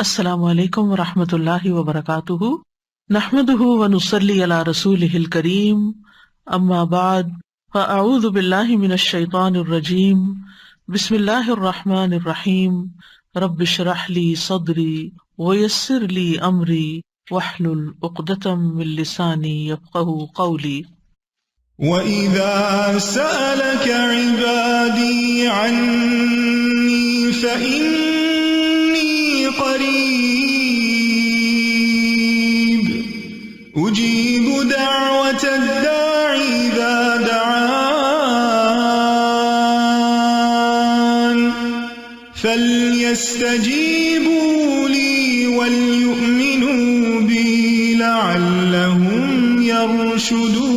السلام علیکم ورحمۃ اللہ وبرکاتہ، نحمدہ ونصلی علی رسولہ الکریم، اما بعد فاعوذ باللہ من الشیطان الرجیم، بسم اللہ الرحمن الرحیم، رب اشرح لی صدری ویسر لی امری واحلل عقدۃ من لسانی یفقہوا قولی۔ وَإِذَا سَأَلَكَ عِبَادِي عَنِّي فَإِنِّي قَرِيبٌ أُجِيبُ دَعْوَةَ الدَّاعِ إِذَا دَعَانِ فَلْيَسْتَجِيبُوا لِي وَلْيُؤْمِنُوا بِي لَعَلَّهُمْ يَرْشُدُونَ۔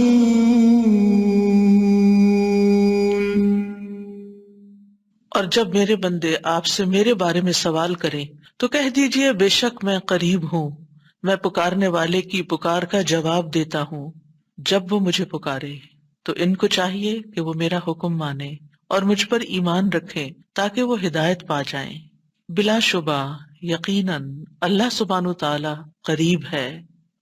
اور جب میرے بندے آپ سے میرے بارے میں سوال کریں تو کہہ دیجئے بے شک میں قریب ہوں، میں پکارنے والے کی پکار کا جواب دیتا ہوں جب وہ مجھے پکارے۔ تو ان کو چاہیے کہ وہ میرا حکم مانیں اور مجھ پر ایمان رکھیں تاکہ وہ ہدایت پا جائیں۔ بلا شبہ یقیناً اللہ سبحانہ تعالی قریب ہے۔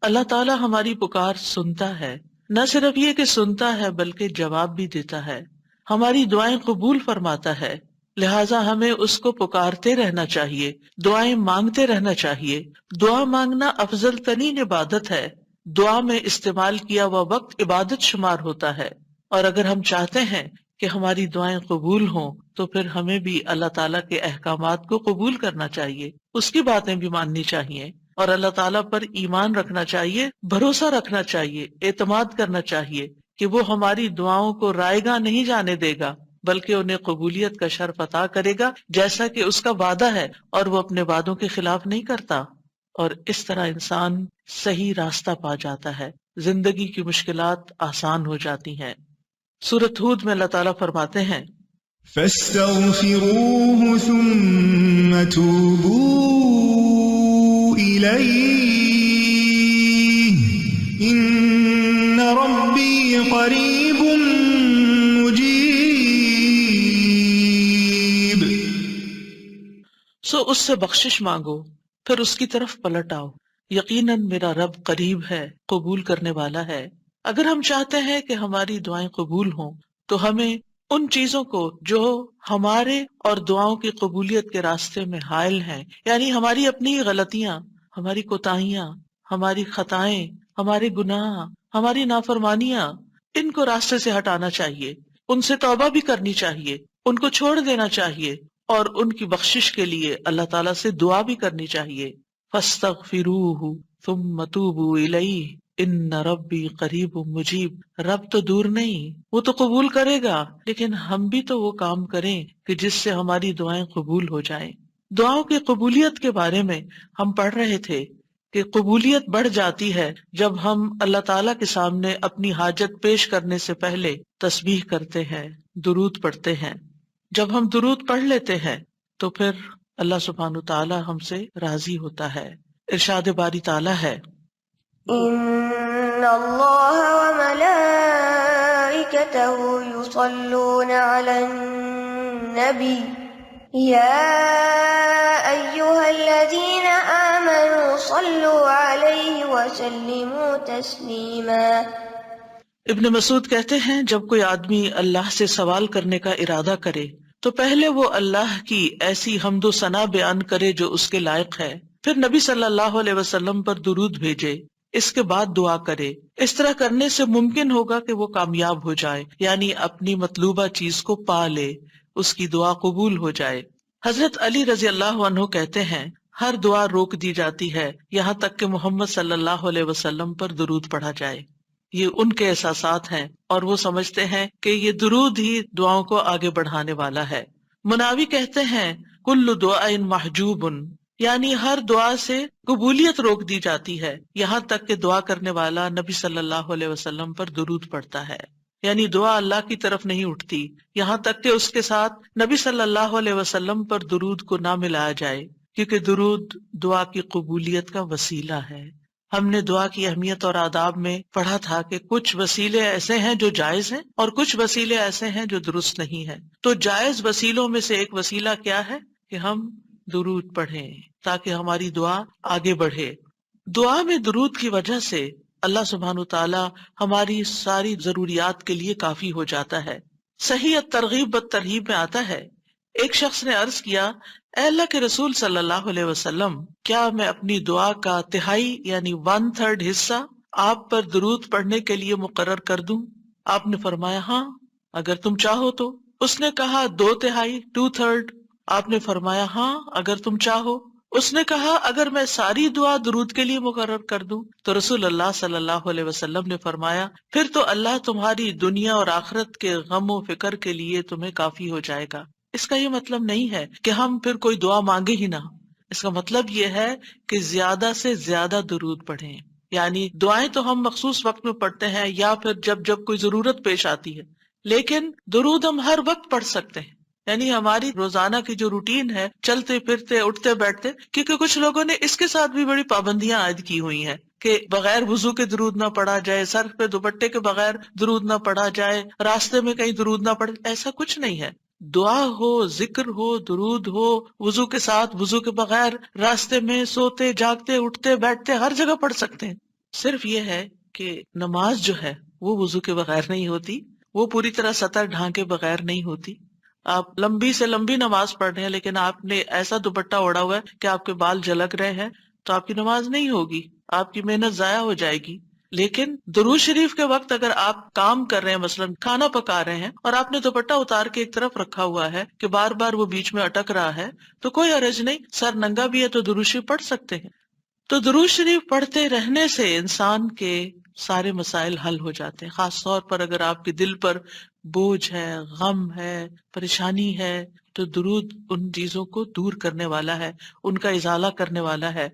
اللہ تعالی ہماری پکار سنتا ہے، نہ صرف یہ کہ سنتا ہے بلکہ جواب بھی دیتا ہے، ہماری دعائیں قبول فرماتا ہے۔ لہٰذا ہمیں اس کو پکارتے رہنا چاہیے، دعائیں مانگتے رہنا چاہیے۔ دعا مانگنا افضل ترین عبادت ہے، دعا میں استعمال کیا ہوا وقت عبادت شمار ہوتا ہے، اور اگر ہم چاہتے ہیں کہ ہماری دعائیں قبول ہوں تو پھر ہمیں بھی اللہ تعالیٰ کے احکامات کو قبول کرنا چاہیے، اس کی باتیں بھی ماننی چاہیے، اور اللہ تعالیٰ پر ایمان رکھنا چاہیے، بھروسہ رکھنا چاہیے، اعتماد کرنا چاہیے کہ وہ ہماری دعاؤں کو رائے گاں نہیں جانے دے گا بلکہ انہیں قبولیت کا شرف عطا کرے گا جیسا کہ اس کا وعدہ ہے، اور وہ اپنے وعدوں کے خلاف نہیں کرتا۔ اور اس طرح انسان صحیح راستہ پا جاتا ہے، زندگی کی مشکلات آسان ہو جاتی ہیں۔ سورۃ ہود میں اللہ تعالیٰ فرماتے ہیں فَاسْتَغْفِرُوهُ ثُمَّ تُوبُوا إِلَيْهِ إِنَّ رَبِّي قَرِيبٌ مُجِيبٌ۔ سو اس سے بخشش مانگو، پھر اس کی طرف پلٹ آؤ، یقیناً میرا رب قریب ہے، قبول کرنے والا ہے۔ اگر ہم چاہتے ہیں کہ ہماری دعائیں قبول ہوں تو ہمیں ان چیزوں کو جو ہمارے اور دعاؤں کی قبولیت کے راستے میں حائل ہیں، یعنی ہماری اپنی غلطیاں، ہماری کوتاہیاں، ہماری خطائیں، ہمارے گناہ، ہماری نافرمانیاں، ان کو راستے سے ہٹانا چاہیے، ان سے توبہ بھی کرنی چاہیے، ان کو چھوڑ دینا چاہیے، اور ان کی بخشش کے لیے اللہ تعالیٰ سے دعا بھی کرنی چاہیے۔ فاستغفروہ ثم توبوا الیہ ان ربی قریب مجیب۔ رب تو دور نہیں، وہ تو قبول کرے گا، لیکن ہم بھی تو وہ کام کریں کہ جس سے ہماری دعائیں قبول ہو جائیں۔ دعاؤں کی قبولیت کے بارے میں ہم پڑھ رہے تھے کہ قبولیت بڑھ جاتی ہے جب ہم اللہ تعالیٰ کے سامنے اپنی حاجت پیش کرنے سے پہلے تسبیح کرتے ہیں، درود پڑھتے ہیں۔ جب ہم درود پڑھ لیتے ہیں تو پھر اللہ سبحانہ تعالیٰ ہم سے راضی ہوتا ہے۔ ارشاد باری تعالیٰ ہے ان اللہ وملائکتہ یصلون علی النبی یا ایہا الذین آمنوا صلوا علیہ وسلموا تسلیما۔ ابن مسعود کہتے ہیں جب کوئی آدمی اللہ سے سوال کرنے کا ارادہ کرے تو پہلے وہ اللہ کی ایسی حمد و ثنا بیان کرے جو اس کے لائق ہے، پھر نبی صلی اللہ علیہ وسلم پر درود بھیجے، اس کے بعد دعا کرے۔ اس طرح کرنے سے ممکن ہوگا کہ وہ کامیاب ہو جائے، یعنی اپنی مطلوبہ چیز کو پا لے، اس کی دعا قبول ہو جائے۔ حضرت علی رضی اللہ عنہ کہتے ہیں ہر دعا روک دی جاتی ہے یہاں تک کہ محمد صلی اللہ علیہ وسلم پر درود پڑھا جائے۔ یہ ان کے احساسات ہیں اور وہ سمجھتے ہیں کہ یہ درود ہی دعاؤں کو آگے بڑھانے والا ہے۔ مناوی کہتے ہیں کل دعاء محجوب، یعنی ہر دعا سے قبولیت روک دی جاتی ہے یہاں تک کہ دعا کرنے والا نبی صلی اللہ علیہ وسلم پر درود پڑھتا ہے، یعنی دعا اللہ کی طرف نہیں اٹھتی یہاں تک کہ اس کے ساتھ نبی صلی اللہ علیہ وسلم پر درود کو نہ ملایا جائے، کیونکہ درود دعا کی قبولیت کا وسیلہ ہے۔ ہم نے دعا کی اہمیت اور آداب میں پڑھا تھا کہ کچھ وسیلے ایسے ہیں جو جائز ہیں اور کچھ وسیلے ایسے ہیں جو درست نہیں ہیں۔ تو جائز وسیلوں میں سے ایک وسیلہ کیا ہے کہ ہم درود پڑھیں، تاکہ ہماری دعا آگے بڑھے۔ دعا میں درود کی وجہ سے اللہ سبحانہ تعالیٰ ہماری ساری ضروریات کے لیے کافی ہو جاتا ہے۔ صحیح الترغیب والترہیب میں آتا ہے، ایک شخص نے عرض کیا، اے اللہ کے رسول صلی اللہ علیہ وسلم، کیا میں اپنی دعا کا تہائی یعنی 1/3 حصہ آپ پر درود پڑھنے کے لیے مقرر کر دوں؟ آپ نے فرمایا ہاں اگر تم چاہو تو۔ اس نے کہا 2/3 2/3؟ آپ نے فرمایا ہاں اگر تم چاہو۔ اس نے کہا اگر میں ساری دعا درود کے لیے مقرر کر دوں؟ تو رسول اللہ صلی اللہ علیہ وسلم نے فرمایا پھر تو اللہ تمہاری دنیا اور آخرت کے غم و فکر کے لیے تمہیں کافی ہو جائے گا۔ اس کا یہ مطلب نہیں ہے کہ ہم پھر کوئی دعا مانگے ہی نہ، اس کا مطلب یہ ہے کہ زیادہ سے زیادہ درود پڑھیں۔ یعنی دعائیں تو ہم مخصوص وقت میں پڑھتے ہیں یا پھر جب کوئی ضرورت پیش آتی ہے، لیکن درود ہم ہر وقت پڑھ سکتے ہیں۔ یعنی ہماری روزانہ کی جو روٹین ہے، چلتے پھرتے اٹھتے بیٹھتے، کیونکہ کچھ لوگوں نے اس کے ساتھ بھی بڑی پابندیاں عائد کی ہوئی ہیں کہ بغیر وضو کے درود نہ پڑھا جائے، سر پہ دوپٹے کے بغیر درود نہ پڑھا جائے، راستے میں کہیں درود نہ پڑھے۔ ایسا کچھ نہیں ہے، دعا ہو، ذکر ہو، درود ہو، وضو کے ساتھ، وضو کے بغیر، راستے میں، سوتے جاگتے اٹھتے بیٹھتے ہر جگہ پڑھ سکتے ہیں۔ صرف یہ ہے کہ نماز جو ہے وہ وضو کے بغیر نہیں ہوتی، وہ پوری طرح سطر ڈھانکے بغیر نہیں ہوتی۔ آپ لمبی سے لمبی نماز پڑھ رہے ہیں لیکن آپ نے ایسا دوپٹہ اوڑا ہوا ہے کہ آپ کے بال جھلک رہے ہیں تو آپ کی نماز نہیں ہوگی، آپ کی محنت ضائع ہو جائے گی۔ لیکن درود شریف کے وقت اگر آپ کام کر رہے ہیں، مثلا کھانا پکا رہے ہیں اور آپ نے دوپٹہ اتار کے ایک طرف رکھا ہوا ہے کہ بار بار وہ بیچ میں اٹک رہا ہے، تو کوئی حرج نہیں، سر ننگا بھی ہے تو درود شریف پڑھ سکتے ہیں۔ تو درود شریف پڑھتے رہنے سے انسان کے سارے مسائل حل ہو جاتے ہیں، خاص طور پر اگر آپ کے دل پر بوجھ ہے، غم ہے، پریشانی ہے، تو درود ان چیزوں کو دور کرنے والا ہے، ان کا ازالہ کرنے والا ہے۔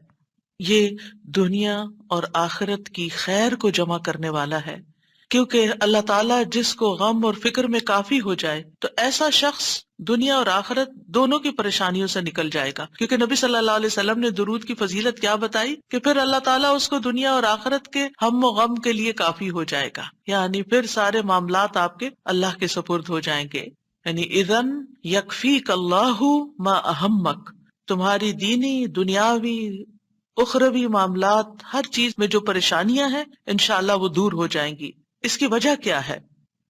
یہ دنیا اور آخرت کی خیر کو جمع کرنے والا ہے، کیونکہ اللہ تعالیٰ جس کو غم اور فکر میں کافی ہو جائے تو ایسا شخص دنیا اور آخرت دونوں کی پریشانیوں سے نکل جائے گا، کیونکہ نبی صلی اللہ علیہ وسلم نے درود کی فضیلت کیا بتائی کہ پھر اللہ تعالیٰ اس کو دنیا اور آخرت کے ہم و غم کے لیے کافی ہو جائے گا، یعنی پھر سارے معاملات آپ کے اللہ کے سپرد ہو جائیں گے۔ یعنی اذن یکفیک اللہ ما اہمک، تمہاری دینی، دنیاوی، اخروی معاملات، ہر چیز میں جو پریشانیاں ہیں انشاءاللہ وہ دور ہو جائیں گی۔ اس کی وجہ کیا ہے؟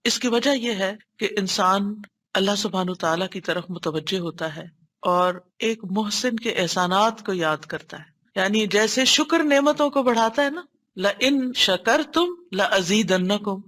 اس کی وجہ یہ ہے کہ انسان اللہ سبحانہ تعالیٰ کی طرف متوجہ ہوتا ہے اور ایک محسن کے احسانات کو یاد کرتا ہے۔ یعنی جیسے شکر نعمتوں کو بڑھاتا ہے نا، لَإِن شَكَرْتُمْ لَأَزِيدَنَّكُمْ،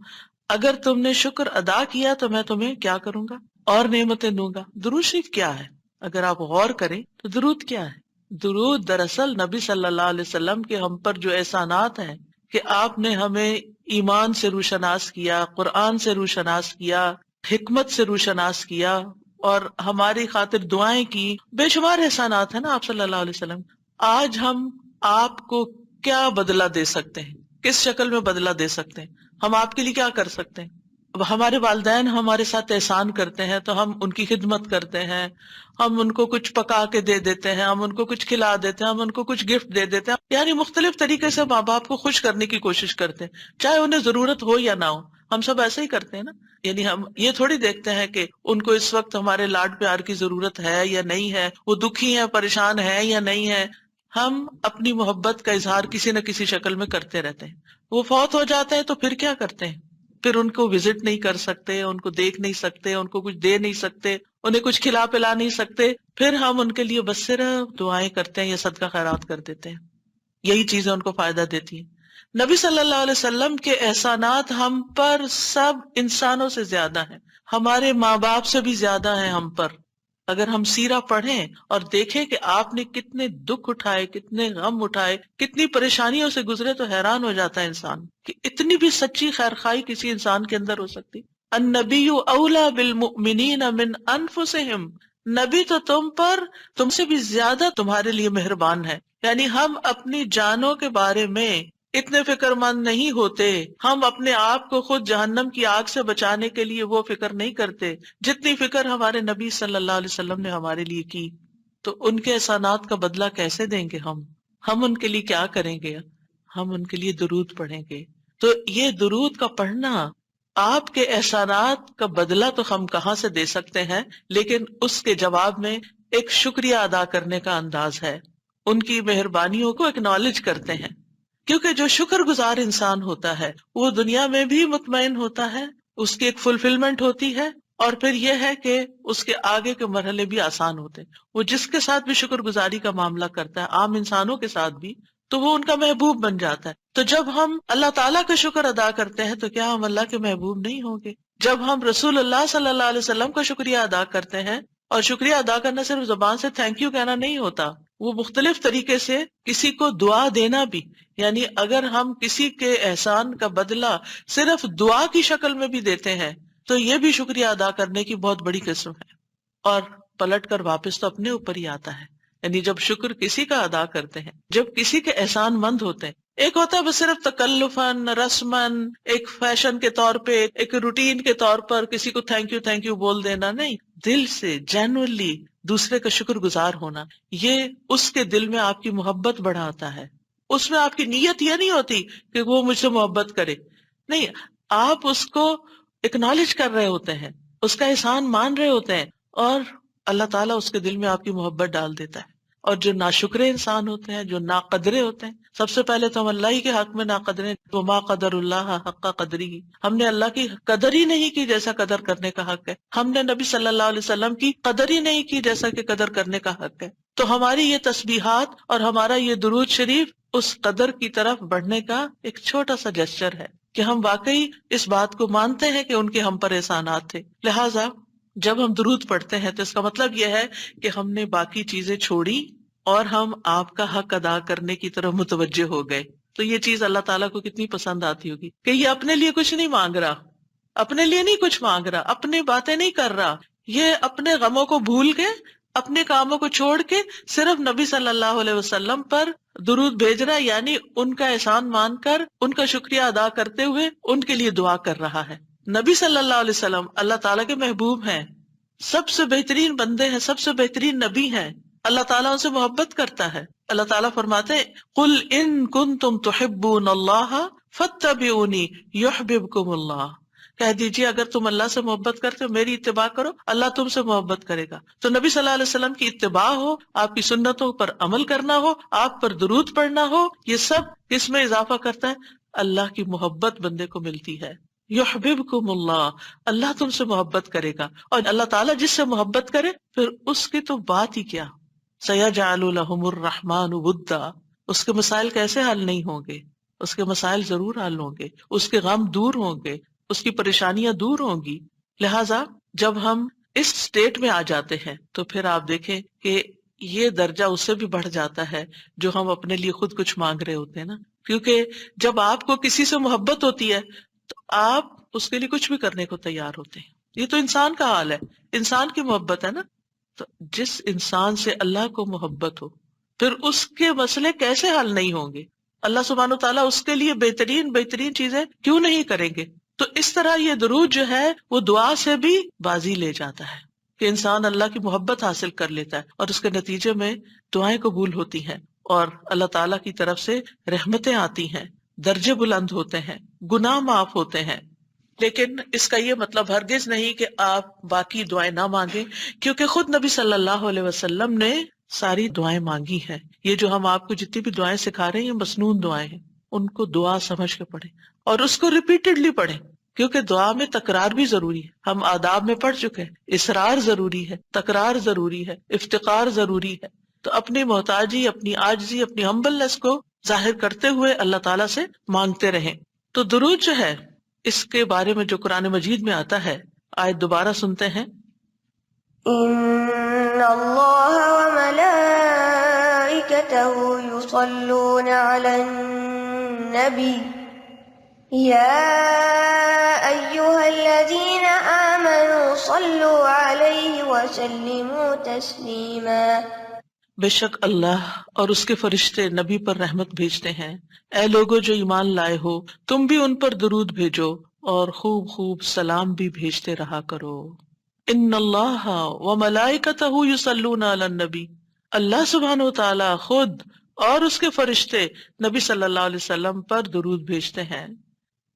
اگر تم نے شکر ادا کیا تو میں تمہیں کیا کروں گا؟ اور نعمتیں دوں گا۔ درود شریف کیا ہے؟ اگر آپ غور کریں تو درود کیا ہے؟ درود دراصل نبی صلی اللہ علیہ وسلم کے ہم پر جو احسانات ہیں کہ آپ نے ہمیں ایمان سے روشناس کیا، قرآن سے روشناس کیا، حکمت سے روشناس کیا اور ہماری خاطر دعائیں کی، بے شمار احسانات ہیں نا آپ صلی اللہ علیہ وسلم۔ آج ہم آپ کو کیا بدلہ دے سکتے ہیں؟ کس شکل میں بدلہ دے سکتے ہیں؟ ہم آپ کے لیے کیا کر سکتے ہیں؟ اب ہمارے والدین ہمارے ساتھ احسان کرتے ہیں تو ہم ان کی خدمت کرتے ہیں، ہم ان کو کچھ پکا کے دے دیتے ہیں، ہم ان کو کچھ کھلا دیتے ہیں، ہم ان کو کچھ گفٹ دے دیتے ہیں، یعنی مختلف طریقے سے ماں باپ کو خوش کرنے کی کوشش کرتے ہیں، چاہے انہیں ضرورت ہو یا نہ ہو۔ ہم سب ایسے ہی کرتے ہیں نا، یعنی ہم یہ تھوڑی دیکھتے ہیں کہ ان کو اس وقت ہمارے لاڈ پیار کی ضرورت ہے یا نہیں ہے، وہ دکھی ہیں، پریشان ہے یا نہیں ہے۔ ہم اپنی محبت کا اظہار کسی نہ کسی شکل میں کرتے رہتے ہیں۔ وہ فوت ہو جاتے ہیں تو پھر کیا کرتے ہیں؟ پھر ان کو وزٹ نہیں کر سکتے، ان کو دیکھ نہیں سکتے، ان کو کچھ دے نہیں سکتے، انہیں کچھ کھلا پلا نہیں سکتے، پھر ہم ان کے لیے بس صرف دعائیں کرتے ہیں یا صدقہ خیرات کر دیتے ہیں۔ یہی چیزیں ان کو فائدہ دیتی ہیں۔ نبی صلی اللہ علیہ وسلم کے احسانات ہم پر سب انسانوں سے زیادہ ہیں، ہمارے ماں باپ سے بھی زیادہ ہیں ہم پر۔ اگر ہم سیرہ پڑھیں اور دیکھیں کہ آپ نے کتنے دکھ اٹھائے، کتنے غم اٹھائے، کتنی پریشانیوں سے گزرے تو حیران ہو جاتا ہے انسان کہ اتنی بھی سچی خیرخواہی کسی انسان کے اندر ہو سکتی۔ النبی اولیٰ بالمؤمنین من انفسہم، نبی تو تم سے بھی زیادہ تمہارے لیے مہربان ہے۔ یعنی ہم اپنی جانوں کے بارے میں اتنے فکر مند نہیں ہوتے، ہم اپنے آپ کو خود جہنم کی آگ سے بچانے کے لیے وہ فکر نہیں کرتے جتنی فکر ہمارے نبی صلی اللہ علیہ وسلم نے ہمارے لیے کی۔ تو ان کے احسانات کا بدلہ کیسے دیں گے ہم ان کے لیے کیا کریں گے؟ ہم ان کے لیے درود پڑھیں گے۔ تو یہ درود کا پڑھنا آپ کے احسانات کا بدلہ تو ہم کہاں سے دے سکتے ہیں، لیکن اس کے جواب میں ایک شکریہ ادا کرنے کا انداز ہے۔ ان کی مہربانیوں کو اکنالج کرتے ہیں. کیونکہ جو شکر گزار انسان ہوتا ہے وہ دنیا میں بھی مطمئن ہوتا ہے، اس کی ایک فلفلمنٹ ہوتی ہے، اور پھر یہ ہے کہ اس کے آگے کے مرحلے بھی آسان ہوتے ہیں. وہ جس کے ساتھ بھی شکر گزاری کا معاملہ کرتا ہے، عام انسانوں کے ساتھ بھی، تو وہ ان کا محبوب بن جاتا ہے. تو جب ہم اللہ تعالیٰ کا شکر ادا کرتے ہیں تو کیا ہم اللہ کے محبوب نہیں ہوں گے؟ جب ہم رسول اللہ صلی اللہ علیہ وسلم کا شکریہ ادا کرتے ہیں، اور شکریہ ادا کرنا صرف زبان سے تھینک یو کہنا نہیں ہوتا، وہ مختلف طریقے سے کسی کو دعا دینا بھی، یعنی اگر ہم کسی کے احسان کا بدلہ صرف دعا کی شکل میں بھی دیتے ہیں تو یہ بھی شکریہ ادا کرنے کی بہت بڑی قسم ہے. اور پلٹ کر واپس تو اپنے اوپر ہی آتا ہے. یعنی جب شکر کسی کا ادا کرتے ہیں، جب کسی کے احسان مند ہوتے ہیں، ایک ہوتا ہے بس صرف تکلفاً رسماً ایک فیشن کے طور پہ، ایک روٹین کے طور پر کسی کو تھینک یو بول دینا، نہیں، دل سے جینوئنلی دوسرے کا شکر گزار ہونا، یہ اس کے دل میں آپ کی محبت بڑھاتا ہے. اس میں آپ کی نیت یہ نہیں ہوتی کہ وہ مجھ سے محبت کرے، نہیں، آپ اس کو اکنالج کر رہے ہوتے ہیں، اس کا احسان مان رہے ہوتے ہیں، اور اللہ تعالیٰ اس کے دل میں آپ کی محبت ڈال دیتا ہے. اور جو ناشکرے انسان ہوتے ہیں، جو ناقدرے ہوتے ہیں، سب سے پہلے تو ہم اللہ ہی کے حق میں ناقدرے، وما قدر اللہ حق قدری، ہم نے اللہ کی قدر ہی نہیں کی جیسا قدر کرنے کا حق ہے. ہم نے نبی صلی اللہ علیہ وسلم کی قدر ہی نہیں کی جیسا کہ قدر کرنے کا حق ہے. تو ہماری یہ تسبیحات اور ہمارا یہ درود شریف اس قدر کی طرف بڑھنے کا ایک چھوٹا سا جسچر ہے کہ ہم واقعی اس بات کو مانتے ہیں کہ ان کے ہم پر احسانات تھے. لہٰذا جب ہم درود پڑھتے ہیں تو اس کا مطلب یہ ہے کہ ہم نے باقی چیزیں چھوڑی اور ہم آپ کا حق ادا کرنے کی طرف متوجہ ہو گئے. تو یہ چیز اللہ تعالیٰ کو کتنی پسند آتی ہوگی کہ یہ اپنے لیے کچھ نہیں مانگ رہا، اپنے لیے نہیں کچھ مانگ رہا، اپنی باتیں نہیں کر رہا، یہ اپنے غموں کو بھول کے، اپنے کاموں کو چھوڑ کے صرف نبی صلی اللہ علیہ وسلم پر درود بھیج رہا، یعنی ان کا احسان مان کر ان کا شکریہ ادا کرتے ہوئے ان کے لیے دعا کر رہا ہے. نبی صلی اللہ علیہ وسلم اللہ تعالیٰ کے محبوب ہیں، سب سے بہترین بندے ہیں، سب سے بہترین نبی ہیں. اللہ تعالیٰ ان سے محبت کرتا ہے. اللہ تعالیٰ فرماتے ہیں قل ان کنتم تحبون اللہ فاتبعونی یحببکم اللہ، کہہ دیجیے اگر تم اللہ سے محبت کرتے ہو میری اتباع کرو، اللہ تم سے محبت کرے گا. تو نبی صلی اللہ علیہ وسلم کی اتباع ہو، آپ کی سنتوں پر عمل کرنا ہو، آپ پر درود پڑھنا ہو، یہ سب کس میں اضافہ کرتا ہے؟ اللہ کی محبت بندے کو ملتی ہے. یحببکم اللہ، اللہ تم سے محبت کرے گا. اور اللہ تعالیٰ جس سے محبت کرے پھر اس کی تو بات ہی کیا، سیجعل لہم الرحمن ودا، اس کے مسائل کیسے حل نہیں ہوں گے؟ اس کے مسائل ضرور حل ہوں گے، اس کے غم دور ہوں گے، اس کی پریشانیاں دور ہوں گی. لہٰذا جب ہم اس سٹیٹ میں آ جاتے ہیں تو پھر آپ دیکھیں کہ یہ درجہ اس سے بھی بڑھ جاتا ہے جو ہم اپنے لیے خود کچھ مانگ رہے ہوتے ہیں نا. کیونکہ جب آپ کو کسی سے محبت ہوتی ہے تو آپ اس کے لیے کچھ بھی کرنے کو تیار ہوتے ہیں. یہ تو انسان کا حال ہے، انسان کی محبت ہے نا. تو جس انسان سے اللہ کو محبت ہو پھر اس کے مسئلے کیسے حل نہیں ہوں گے؟ اللہ سبحانہ و تعالیٰ اس کے لیے بہترین چیزیں کیوں نہیں کریں گے؟ تو اس طرح یہ درود جو ہے وہ دعا سے بھی بازی لے جاتا ہے کہ انسان اللہ کی محبت حاصل کر لیتا ہے، اور اس کے نتیجے میں دعائیں قبول ہوتی ہیں اور اللہ تعالیٰ کی طرف سے رحمتیں آتی ہیں، درجے بلند ہوتے ہیں، گناہ معاف ہوتے ہیں. لیکن اس کا یہ مطلب ہرگز نہیں کہ آپ باقی دعائیں نہ مانگیں، کیونکہ خود نبی صلی اللہ علیہ وسلم نے ساری دعائیں مانگی ہیں. یہ جو ہم آپ کو جتنی بھی دعائیں سکھا رہے ہیں یہ مسنون دعائیں ہیں، ان کو دعا سمجھ کے پڑھیں اور اس کو ریپیٹڈلی پڑھیں، کیونکہ دعا میں تکرار بھی ضروری ہے. ہم آداب میں پڑھ چکے ہیں، اصرار ضروری ہے، تکرار ضروری ہے، افتقار ضروری ہے. تو اپنی محتاجی، اپنی عاجزی، اپنی ہمبلنس کو ظاہر کرتے ہوئے اللہ تعالیٰ سے مانگتے رہیں. تو درود جو ہے اس کے بارے میں جو قرآن مجید میں آتا ہے، آیت دوبارہ سنتے ہیں. ان اللہ وملائکتہ یصلون علی النبی یا ایہا الذین آمنوا صلوا علیہ وسلموا تسلیما. بے شک اللہ اور اس کے فرشتے نبی پر رحمت بھیجتے ہیں. اے لوگو جو ایمان لائے ہو تم بھی ان پر درود بھیجو اور خوب خوب سلام بھی بھیجتے رہا کرو. ان اللہ وملائکتہ یصلون علی النبی، اللہ سبحانہ وتعالی خود اور اس کے فرشتے نبی صلی اللہ علیہ وسلم پر درود بھیجتے ہیں.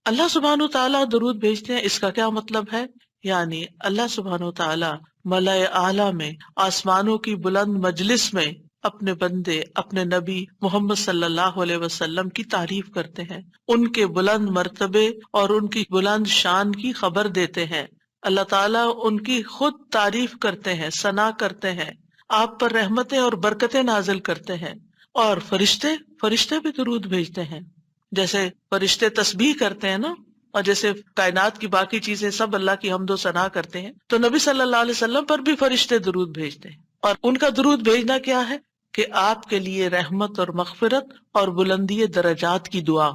اللہ سبحانہ وتعالی درود بھیجتے ہیں، اس کا کیا مطلب ہے؟ یعنی اللہ سبحانہ وتعالی ملائے اعلیٰ میں، آسمانوں کی بلند مجلس میں اپنے بندے اپنے نبی محمد صلی اللہ علیہ وسلم کی تعریف کرتے ہیں، ان کے بلند مرتبے اور ان کی بلند شان کی خبر دیتے ہیں۔ اللہ تعالیٰ ان کی خود تعریف کرتے ہیں، ثنا کرتے ہیں، آپ پر رحمتیں اور برکتیں نازل کرتے ہیں۔ اور فرشتے بھی درود بھیجتے ہیں، جیسے فرشتے تسبیح کرتے ہیں نا، اور جیسے کائنات کی باقی چیزیں سب اللہ کی حمد و ثنا کرتے ہیں، تو نبی صلی اللہ علیہ وسلم پر بھی فرشتے درود بھیجتے ہیں۔ اور ان کا درود بھیجنا کیا ہے کہ آپ کے لیے رحمت اور مغفرت اور بلندی درجات کی دعا،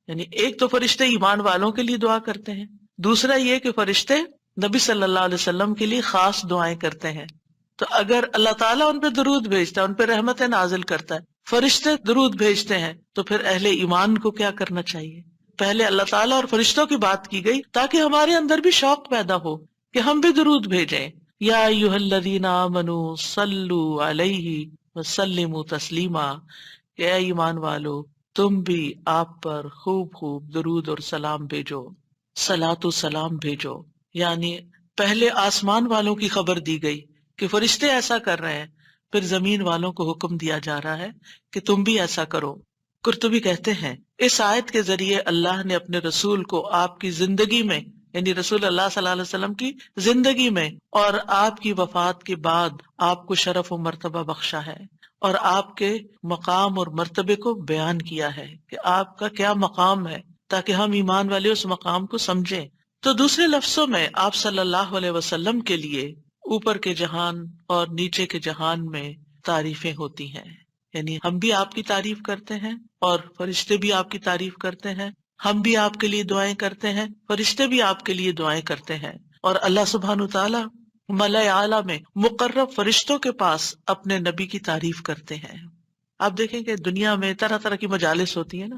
یعنی ایک تو فرشتے ایمان والوں کے لیے دعا کرتے ہیں، دوسرا یہ کہ فرشتے نبی صلی اللہ علیہ وسلم کے لیے خاص دعائیں کرتے ہیں۔ تو اگر اللہ تعالیٰ ان پہ درود بھیجتا ہے، ان پہ رحمتیں نازل کرتا ہے، فرشتے درود بھیجتے ہیں، تو پھر اہل ایمان کو کیا کرنا چاہیے؟ پہلے اللہ تعالیٰ اور فرشتوں کی بات کی گئی تاکہ ہمارے اندر بھی شوق پیدا ہو کہ ہم بھی درود بھیجیں۔ یا ایھا الذین آمنوا صلوا علیہ وسلموا تسلیما، کہ اے ایمان والو تم بھی آپ پر خوب خوب درود اور سلام بھیجو، صلاۃ و سلام بھیجو۔ یعنی پہلے آسمان والوں کی خبر دی گئی کہ فرشتے ایسا کر رہے ہیں، پھر زمین والوں کو حکم دیا جا رہا ہے کہ تم بھی ایسا کرو۔ قرطبی کہتے ہیں اس آیت کے ذریعے اللہ نے اپنے رسول کو آپ کی زندگی میں، یعنی رسول اللہ صلی اللہ علیہ وسلم کی زندگی میں اور آپ کی وفات کے بعد آپ کو شرف و مرتبہ بخشا ہے، اور آپ کے مقام اور مرتبے کو بیان کیا ہے کہ آپ کا کیا مقام ہے، تاکہ ہم ایمان والے اس مقام کو سمجھیں۔ تو دوسرے لفظوں میں آپ صلی اللہ علیہ وسلم کے لیے اوپر کے جہان اور نیچے کے جہان میں تعریفیں ہوتی ہیں، یعنی ہم بھی آپ کی تعریف کرتے ہیں اور فرشتے بھی آپ کی تعریف کرتے ہیں، ہم بھی آپ کے لیے دعائیں کرتے ہیں، فرشتے بھی آپ کے لیے دعائیں کرتے ہیں، اور اللہ سبحانہ تعالیٰ ملائے اعلیٰ میں مقرب فرشتوں کے پاس اپنے نبی کی تعریف کرتے ہیں۔ آپ دیکھیں کہ دنیا میں طرح طرح کی مجالس ہوتی ہیں نا،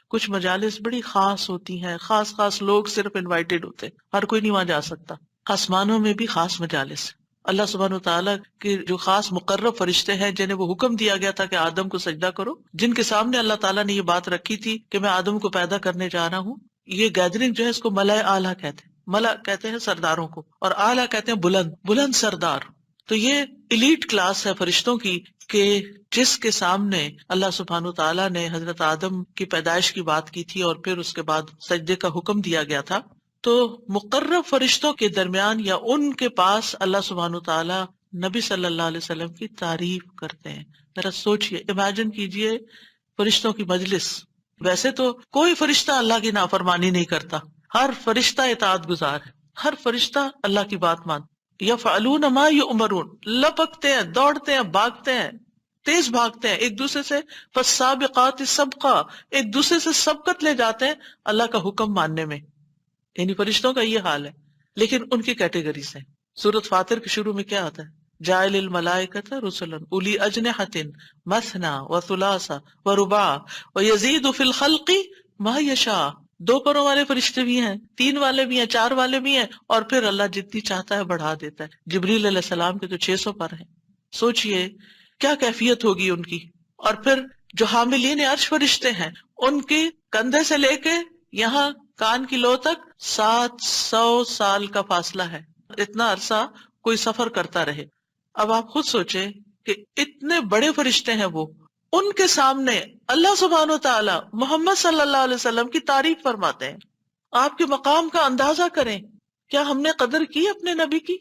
کچھ مجالس بڑی خاص ہوتی ہیں، خاص لوگ صرف انوائٹڈ ہوتے، ہر کوئی نہیں وہاں جا سکتا۔ آسمانوں میں بھی خاص مجالس، اللہ سبحانہ تعالیٰ کے جو خاص مقرب فرشتے ہیں جنہیں وہ حکم دیا گیا تھا کہ آدم کو سجدہ کرو، جن کے سامنے اللہ تعالیٰ نے یہ بات رکھی تھی کہ میں آدم کو پیدا کرنے جا رہا ہوں۔ یہ گیدرنگ جو ہے اس کو ملائے اعلیٰ کہتے ہیں، ملا کہتے ہیں سرداروں کو، اور اعلیٰ کہتے ہیں بلند سردار۔ تو یہ ایلیٹ کلاس ہے فرشتوں کی کہ جس کے سامنے اللہ سبحانہ تعالیٰ نے حضرت آدم کی پیدائش کی بات کی تھی اور پھر اس کے بعد سجدے کا حکم دیا گیا تھا۔ تو مقرب فرشتوں کے درمیان یا ان کے پاس اللہ سبحانہ تعالیٰ نبی صلی اللہ علیہ وسلم کی تعریف کرتے ہیں۔ ذرا سوچئے، امیجن کیجئے فرشتوں کی مجلس۔ ویسے تو کوئی فرشتہ اللہ کی نافرمانی نہیں کرتا، ہر فرشتہ اطاعت گزار ہے، ہر فرشتہ اللہ کی بات مانتا۔ یفعلون ما یؤمرون، لپکتے ہیں، دوڑتے ہیں، بھاگتے ہیں، تیز بھاگتے ہیں ایک دوسرے سے، فالسابقات سبقا، ایک دوسرے سے سبقت لے جاتے ہیں اللہ کا حکم ماننے میں۔ یعنی فرشتوں کا یہ حال ہے، لیکن ان کی کیٹیگریز ہیں۔ سورۃ فاطر کے شروع میں کیا آتا ہے؟ جاعل الملائکۃ رسلا اولی اجنحۃ مثنی وثلاث ورباع ویزید فی الخلق ما یشاء۔ 2 پروں والے فرشتے بھی ہیں، 3 والے بھی ہیں، 4 والے بھی ہیں، اور پھر اللہ جتنی چاہتا ہے بڑھا دیتا ہے۔ جبریل علیہ السلام کے تو 600 پر ہیں۔ سوچئے کیا کیفیت ہوگی ان کی۔ اور پھر جو حاملین عرش فرشتے ہیں، ان کے کندھے سے لے کے یہاں کان کی لو تک 700 سال کا فاصلہ ہے، اتنا عرصہ کوئی سفر کرتا رہے۔ اب آپ خود سوچیں کہ اتنے بڑے فرشتے ہیں وہ، ان کے سامنے اللہ سبحانہ و تعالی محمد صلی اللہ علیہ وسلم کی تعریف فرماتے ہیں۔ آپ کے مقام کا اندازہ کریں، کیا ہم نے قدر کی اپنے نبی کی؟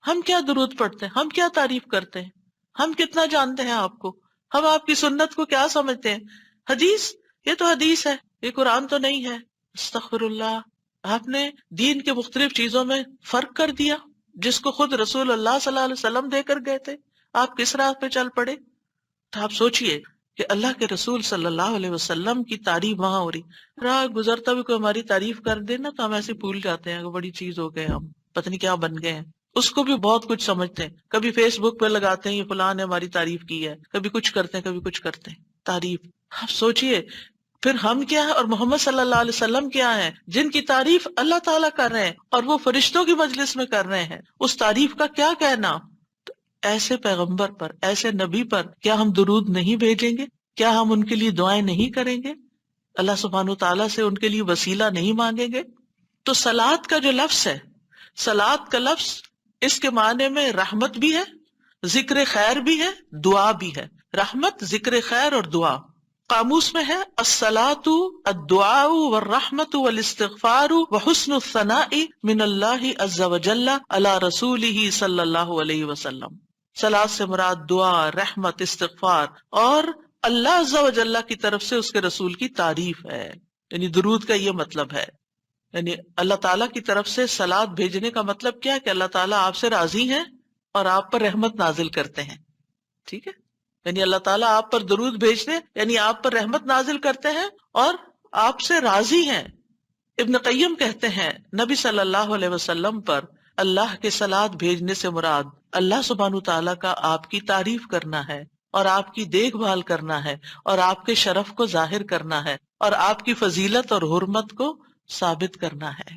ہم کیا درود پڑھتے ہیں، ہم کیا تعریف کرتے ہیں، ہم کتنا جانتے ہیں آپ کو، ہم آپ کی سنت کو کیا سمجھتے ہیں؟ حدیث، یہ تو حدیث ہے، یہ قرآن تو نہیں ہے۔ استغفر اللہ، آپ نے دین کے مختلف چیزوں میں فرق کر دیا جس کو خود رسول اللہ صلی اللہ علیہ وسلم دے کر گئے تھے، آپ کس راہ پہ چل پڑے؟ تو آپ سوچئے کہ اللہ کے رسول صلی اللہ علیہ وسلم کی تعریف وہاں ہو رہی، راہ گزرتا بھی کوئی ہماری تعریف کر دے نا تو ہم ایسے بھول جاتے ہیں کہ بڑی چیز ہو گئے، ہم پتہ نہیں کیا بن گئے ہیں۔ اس کو بھی بہت کچھ سمجھتے ہیں، کبھی فیس بک پہ لگاتے ہیں یہ فلاں نے ہماری تعریف کی ہے، کبھی کچھ کرتے ہیں، کبھی کچھ کرتے ہیں تعریف۔ آپ سوچئے پھر ہم کیا ہے اور محمد صلی اللہ علیہ وسلم کیا ہیں جن کی تعریف اللہ تعالیٰ کر رہے ہیں اور وہ فرشتوں کی مجلس میں کر رہے ہیں، اس تعریف کا کیا کہنا؟ تو ایسے پیغمبر پر، ایسے نبی پر کیا ہم درود نہیں بھیجیں گے؟ کیا ہم ان کے لیے دعائیں نہیں کریں گے؟ اللہ سبحانہ تعالیٰ سے ان کے لیے وسیلہ نہیں مانگیں گے؟ تو صلاۃ کا جو لفظ ہے، صلاۃ کا لفظ اس کے معنی میں رحمت بھی ہے، ذکر خیر بھی ہے، دعا بھی ہے۔ رحمت ذکر خیر اور دعا. قاموس میں ہے الصلاۃ الدعاء والرحمت والاستغفار وحسن الثناء من اللہ عز وجل علی رسولہ صلی اللہ علیہ وسلم. صلاۃ سے مراد دعا، رحمت، استغفار اور اللہ عز وجل کی طرف سے اس کے رسول کی تعریف ہے. یعنی درود کا یہ مطلب ہے. یعنی اللہ تعالیٰ کی طرف سے صلاۃ بھیجنے کا مطلب کیا ہے کہ اللہ تعالیٰ آپ سے راضی ہیں اور آپ پر رحمت نازل کرتے ہیں. ٹھیک ہے، یعنی اللہ تعالیٰ آپ پر درود بھیجتے یعنی آپ پر رحمت نازل کرتے ہیں اور آپ سے راضی ہیں. ابن قیم کہتے ہیں نبی صلی اللہ علیہ وسلم پر اللہ کے صلاۃ بھیجنے سے مراد اللہ سبحانہ تعالیٰ کا آپ کی تعریف کرنا ہے اور آپ کی دیکھ بھال کرنا ہے اور آپ کے شرف کو ظاہر کرنا ہے اور آپ کی فضیلت اور حرمت کو ثابت کرنا ہے.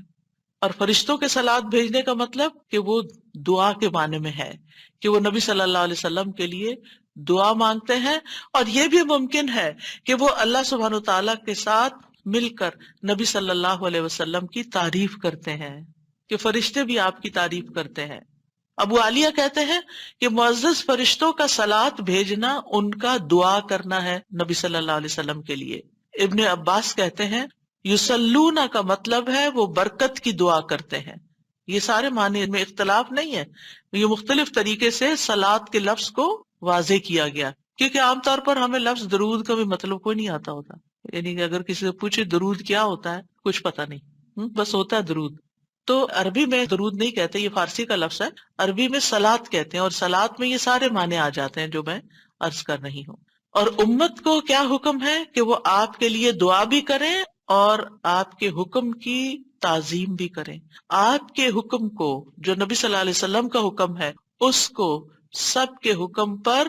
اور فرشتوں کے صلاۃ بھیجنے کا مطلب کہ وہ دعا کے معنی میں ہے کہ وہ نبی صلی اللہ علیہ وسلم کے لیے دعا مانگتے ہیں. اور یہ بھی ممکن ہے کہ وہ اللہ سبحانہ تعالیٰ کے ساتھ مل کر نبی صلی اللہ علیہ وسلم کی تعریف کرتے ہیں کہ فرشتے بھی آپ کی تعریف کرتے ہیں. ابو عالیہ کہتے ہیں کہ معزز فرشتوں کا صلاۃ بھیجنا ان کا دعا کرنا ہے نبی صلی اللہ علیہ وسلم کے لیے. ابن عباس کہتے ہیں یصلون کا مطلب ہے وہ برکت کی دعا کرتے ہیں. یہ سارے معنی میں اختلاف نہیں ہے، یہ مختلف طریقے سے صلاۃ کے لفظ کو واضح کیا گیا، کیونکہ عام طور پر ہمیں لفظ درود کا بھی مطلب کوئی نہیں آتا ہوتا. یعنی کہ اگر کسی سے پوچھے درود کیا ہوتا ہے، کچھ پتہ نہیں، بس ہوتا ہے درود. تو عربی میں درود نہیں کہتے، یہ فارسی کا لفظ ہے. عربی میں صلاۃ کہتے ہیں اور صلاۃ میں یہ سارے معنی آ جاتے ہیں جو میں عرض کر رہی ہوں. اور امت کو کیا حکم ہے کہ وہ آپ کے لیے دعا بھی کریں اور آپ کے حکم کی تعظیم بھی کریں. آپ کے حکم کو جو نبی صلی اللہ علیہ وسلم کا حکم ہے اس کو سب کے حکم پر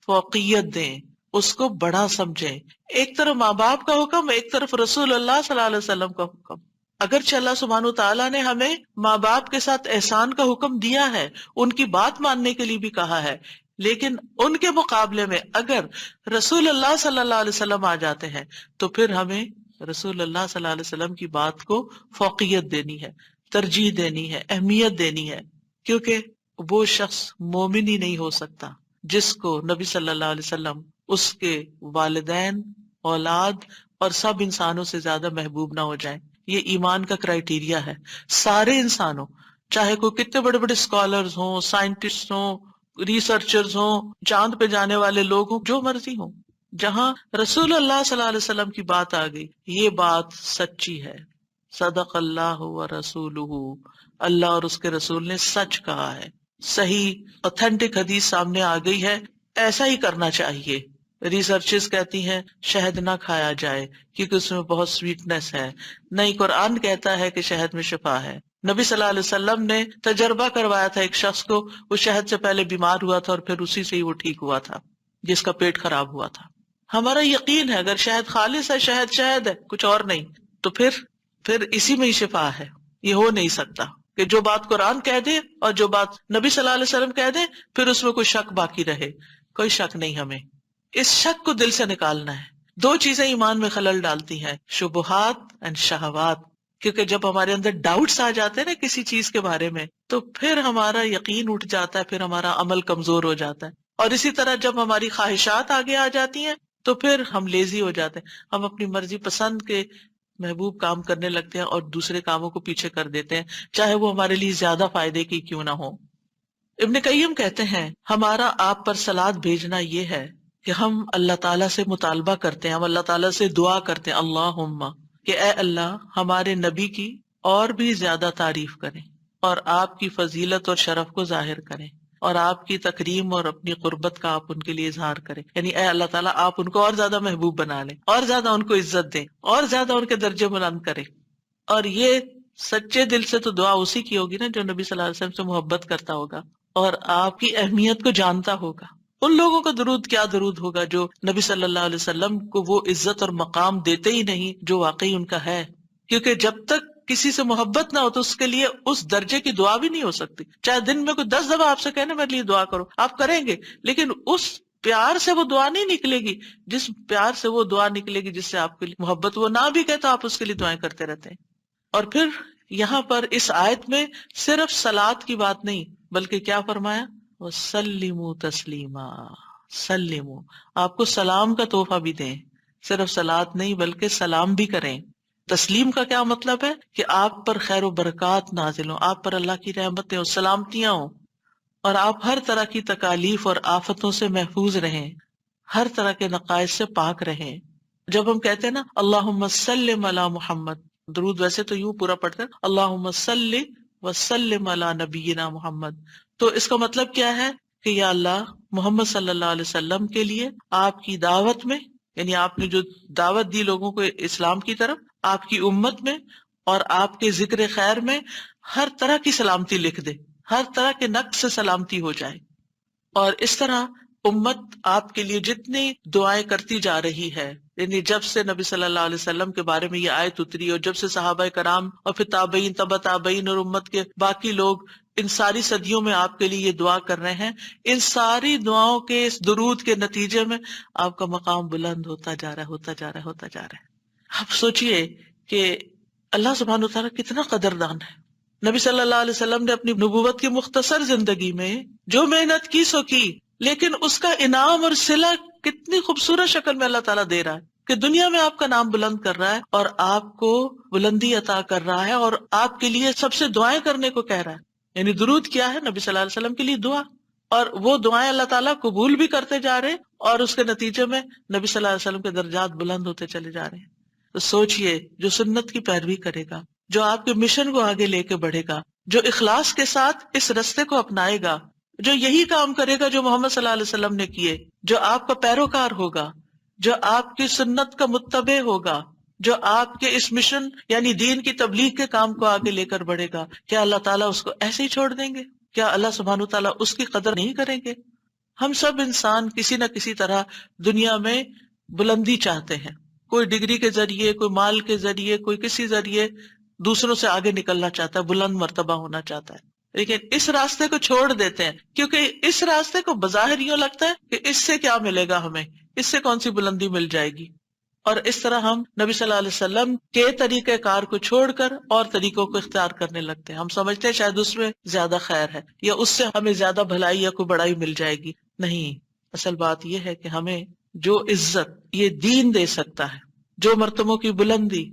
فوقیت دیں، اس کو بڑا سمجھیں. ایک طرف ماں باپ کا حکم، ایک طرف رسول اللہ صلی اللہ علیہ وسلم کا حکم. اگرچہ اللہ سبحانہ تعالیٰ نے ہمیں ماں باپ کے ساتھ احسان کا حکم دیا ہے، ان کی بات ماننے کے لیے بھی کہا ہے، لیکن ان کے مقابلے میں اگر رسول اللہ صلی اللہ علیہ وسلم آ جاتے ہیں تو پھر ہمیں رسول اللہ صلی اللہ علیہ وسلم کی بات کو فوقیت دینی ہے، ترجیح دینی ہے، اہمیت دینی ہے. کیونکہ وہ شخص مومن ہی نہیں ہو سکتا جس کو نبی صلی اللہ علیہ وسلم اس کے والدین، اولاد اور سب انسانوں سے زیادہ محبوب نہ ہو جائیں. یہ ایمان کا کرائیٹیریا ہے. سارے انسانوں، چاہے کوئی کتنے بڑے بڑے اسکالرز ہوں، سائنٹسٹ ہوں، ریسرچرز ہوں، چاند پہ جانے والے لوگ ہوں، جو مرضی ہوں، جہاں رسول اللہ صلی اللہ علیہ وسلم کی بات آ گئی، یہ بات سچی ہے. صدق اللہ و رسولہ، اللہ اور اس کے رسول نے سچ کہا ہے. صحیح اوتھینٹک حدیث سامنے آ گئی ہے، ایسا ہی کرنا چاہیے. ریسرچز کہتی ہیں شہد نہ کھایا جائے کیونکہ اس میں بہت سویٹنس ہے. نہیں، قرآن کہتا ہے کہ شہد میں شفا ہے. نبی صلی اللہ علیہ وسلم نے تجربہ کروایا تھا ایک شخص کو، وہ شہد سے پہلے بیمار ہوا تھا اور پھر اسی سے ہی وہ ٹھیک ہوا تھا جس کا پیٹ خراب ہوا تھا. ہمارا یقین ہے اگر شہد خالص ہے، شہد شہد ہے، کچھ اور نہیں، تو پھر اسی میں ہی شفا ہے. یہ ہو نہیں سکتا کہ جو بات قرآن کہہ دے اور جو بات نبی صلی اللہ علیہ وسلم کہہ دے پھر اس میں کوئی شک باقی رہے. کوئی شک نہیں. ہمیں اس شک کو دل سے نکالنا ہے. دو چیزیں ایمان میں خلل ڈالتی ہیں، شبہات اور شہوات. کیونکہ جب ہمارے اندر ڈاؤٹس آ جاتے ہیں نا کسی چیز کے بارے میں تو پھر ہمارا یقین اٹھ جاتا ہے، پھر ہمارا عمل کمزور ہو جاتا ہے. اور اسی طرح جب ہماری خواہشات آگے آ جاتی ہیں تو پھر ہم لیزی ہو جاتے ہیں، ہم اپنی مرضی پسند کے محبوب کام کرنے لگتے ہیں اور دوسرے کاموں کو پیچھے کر دیتے ہیں، چاہے وہ ہمارے لیے زیادہ فائدے کی کیوں نہ ہو. ابن قیم کہتے ہیں ہمارا آپ پر صلاۃ بھیجنا یہ ہے کہ ہم اللہ تعالیٰ سے مطالبہ کرتے ہیں، ہم اللہ تعالیٰ سے دعا کرتے ہیں، اللہم، کہ اے اللہ ہمارے نبی کی اور بھی زیادہ تعریف کریں اور آپ کی فضیلت اور شرف کو ظاہر کریں اور آپ کی تکریم اور اپنی قربت کا آپ ان کے لیے اظہار کریں. یعنی اے اللہ تعالیٰ آپ ان کو اور زیادہ محبوب بنا لیں، اور زیادہ ان کو عزت دیں، اور زیادہ ان کے درجے بلند کریں. اور یہ سچے دل سے تو دعا اسی کی ہوگی نا جو نبی صلی اللہ علیہ وسلم سے محبت کرتا ہوگا اور آپ کی اہمیت کو جانتا ہوگا. ان لوگوں کا درود کیا درود ہوگا جو نبی صلی اللہ علیہ وسلم کو وہ عزت اور مقام دیتے ہی نہیں جو واقعی ان کا ہے. کیونکہ جب تک کسی سے محبت نہ ہو تو اس کے لیے اس درجے کی دعا بھی نہیں ہو سکتی. چاہے دن میں کوئی 10 دفعہ آپ سے کہنے میرے لیے دعا کرو، آپ کریں گے، لیکن اس پیار سے وہ دعا نہیں نکلے گی جس پیار سے وہ دعا نکلے گی جس سے آپ کے لیے محبت. وہ نہ بھی کہتا آپ اس کے لیے دعائیں کرتے رہتے ہیں. اور پھر یہاں پر اس آیت میں صرف صلاۃ کی بات نہیں بلکہ کیا فرمایا، وَسَلِّمُوا تَسْلِیمًا، سلموا، آپ کو سلام کا تحفہ بھی دیں، صرف صلات نہیں بلکہ سلام بھی کریں۔ تسلیم کا کیا مطلب ہے؟ کہ آپ پر خیر و برکات نازل ہوں، آپ پر اللہ کی رحمتیں ہوں، سلامتیاں ہوں، اور آپ ہر طرح کی تکالیف اور آفتوں سے محفوظ رہیں، ہر طرح کے نقائص سے پاک رہیں۔ جب ہم کہتے ہیں نا اللہم سلم علی محمد، درود ویسے تو یوں پورا پڑھتے ہیں اللہم صلی وسلم علی نبینا محمد، تو اس کا مطلب کیا ہے کہ یا اللہ محمد صلی اللہ علیہ وسلم کے لیے آپ کی دعوت میں، یعنی آپ نے جو دعوت دی لوگوں کو اسلام کی طرف، آپ کی امت میں اور آپ کے ذکر خیر میں ہر طرح کی سلامتی لکھ دے، ہر طرح کے نقص سے سلامتی ہو جائے۔ اور اس طرح امت آپ کے لیے جتنی دعائیں کرتی جا رہی ہے، یعنی جب سے نبی صلی اللہ علیہ وسلم کے بارے میں یہ آیت اتری اور جب سے صحابہ کرام اور پھر تابعین، تبع تابعین اور امت کے باقی لوگ ان ساری صدیوں میں آپ کے لیے یہ دعا کر رہے ہیں، ان ساری دعاؤں کے اس درود کے نتیجے میں آپ کا مقام بلند ہوتا جا رہا ہے، ہوتا جا رہا ہے، ہوتا جا رہا ہے۔ آپ سوچئے کہ اللہ سبحانہ وتعالیٰ کتنا قدردان ہے۔ نبی صلی اللہ علیہ وسلم نے اپنی نبوت کی مختصر زندگی میں جو محنت کی سو کی، لیکن اس کا انعام اور صلہ کتنی خوبصورت شکل میں اللہ تعالیٰ دے رہا ہے کہ دنیا میں آپ کا نام بلند کر رہا ہے اور آپ کو بلندی عطا کر رہا ہے اور آپ کے لیے سب سے دعائیں کرنے کو کہہ رہا ہے۔ یعنی درود کیا ہے؟ نبی صلی اللہ علیہ وسلم کے لیے دعا، اور وہ دعائیں اللہ تعالیٰ قبول بھی کرتے جا رہے ہیں اور اس کے نتیجے میں نبی صلی اللہ علیہ وسلم کے درجات بلند ہوتے چلے جا رہے ہیں۔ تو سوچئے، جو سنت کی پیروی کرے گا، جو آپ کے مشن کو آگے لے کے بڑھے گا، جو اخلاص کے ساتھ اس رستے کو اپنائے گا، جو یہی کام کرے گا جو محمد صلی اللہ علیہ وسلم نے کیے، جو آپ کا پیروکار ہوگا، جو آپ کی سنت کا متبع ہوگا، جو آپ کے اس مشن یعنی دین کی تبلیغ کے کام کو آگے لے کر بڑھے گا، کیا اللہ تعالیٰ اس کو ایسے ہی چھوڑ دیں گے؟ کیا اللہ سبحانہ تعالیٰ اس کی قدر نہیں کریں گے؟ ہم سب انسان کسی نہ کسی طرح دنیا میں بلندی چاہتے ہیں، کوئی ڈگری کے ذریعے، کوئی مال کے ذریعے، کوئی کسی ذریعے دوسروں سے آگے نکلنا چاہتا ہے، بلند مرتبہ ہونا چاہتا ہے، لیکن اس راستے کو چھوڑ دیتے ہیں کیونکہ اس راستے کو بظاہر یوں لگتا ہے کہ اس سے کیا ملے گا ہمیں، اس سے کون سی بلندی مل جائے گی، اور اس طرح ہم نبی صلی اللہ علیہ وسلم کے طریقہ کار کو چھوڑ کر اور طریقوں کو اختیار کرنے لگتے ہیں۔ ہم سمجھتے ہیں شاید اس میں زیادہ خیر ہے یا اس سے ہمیں زیادہ بھلائی یا کوئی بڑائی مل جائے گی۔ نہیں، اصل بات یہ ہے کہ ہمیں جو عزت یہ دین دے سکتا ہے، جو مرتبوں کی بلندی،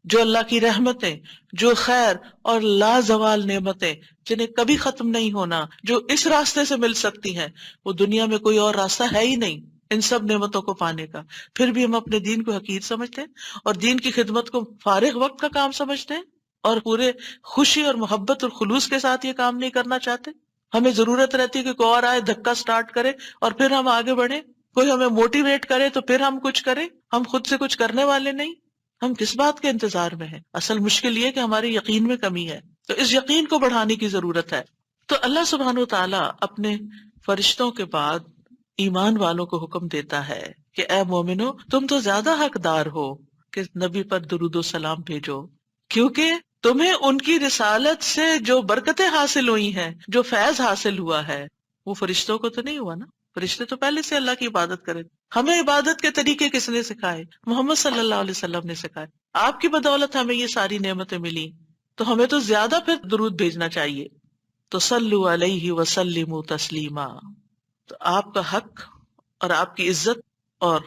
جو اللہ کی رحمتیں، جو خیر اور لازوال نعمتیں جنہیں کبھی ختم نہیں ہونا، جو اس راستے سے مل سکتی ہیں، وہ دنیا میں کوئی اور راستہ ہے ہی نہیں ان سب نعمتوں کو پانے کا۔ پھر بھی ہم اپنے دین کو حقیر سمجھتے ہیں اور دین کی خدمت کو فارغ وقت کا کام سمجھتے ہیں اور پورے خوشی اور محبت اور خلوص کے ساتھ یہ کام نہیں کرنا چاہتے۔ ہمیں ضرورت رہتی ہے کہ کوئی اور آئے، دھکا سٹارٹ کرے اور پھر ہم آگے بڑھیں، کوئی ہمیں موٹیویٹ کرے تو پھر ہم کچھ کریں، ہم خود سے کچھ کرنے والے نہیں۔ ہم کس بات کے انتظار میں ہیں؟ اصل مشکل یہ کہ ہمارے یقین میں کمی ہے، تو اس یقین کو بڑھانے کی ضرورت ہے۔ تو اللہ سبحانہ وتعالیٰ اپنے فرشتوں کے بعد ایمان والوں کو حکم دیتا ہے کہ اے مومنو، تم تو زیادہ حقدار ہو کہ نبی پر درود و سلام بھیجو، کیونکہ تمہیں ان کی رسالت سے جو برکتیں حاصل ہوئی ہیں، جو فیض حاصل ہوا ہے، وہ فرشتوں کو تو نہیں ہوا نا۔ فرشتے تو پہلے سے اللہ کی عبادت کرے۔ ہمیں عبادت کے طریقے کس نے سکھائے؟ محمد صلی اللہ علیہ وسلم نے سکھائے۔ آپ کی بدولت ہمیں یہ ساری نعمتیں ملی، تو ہمیں تو زیادہ پھر درود بھیجنا چاہیے۔ تو صلو علیہ وسلموا تسلیما۔ تو آپ کا حق اور آپ کی عزت اور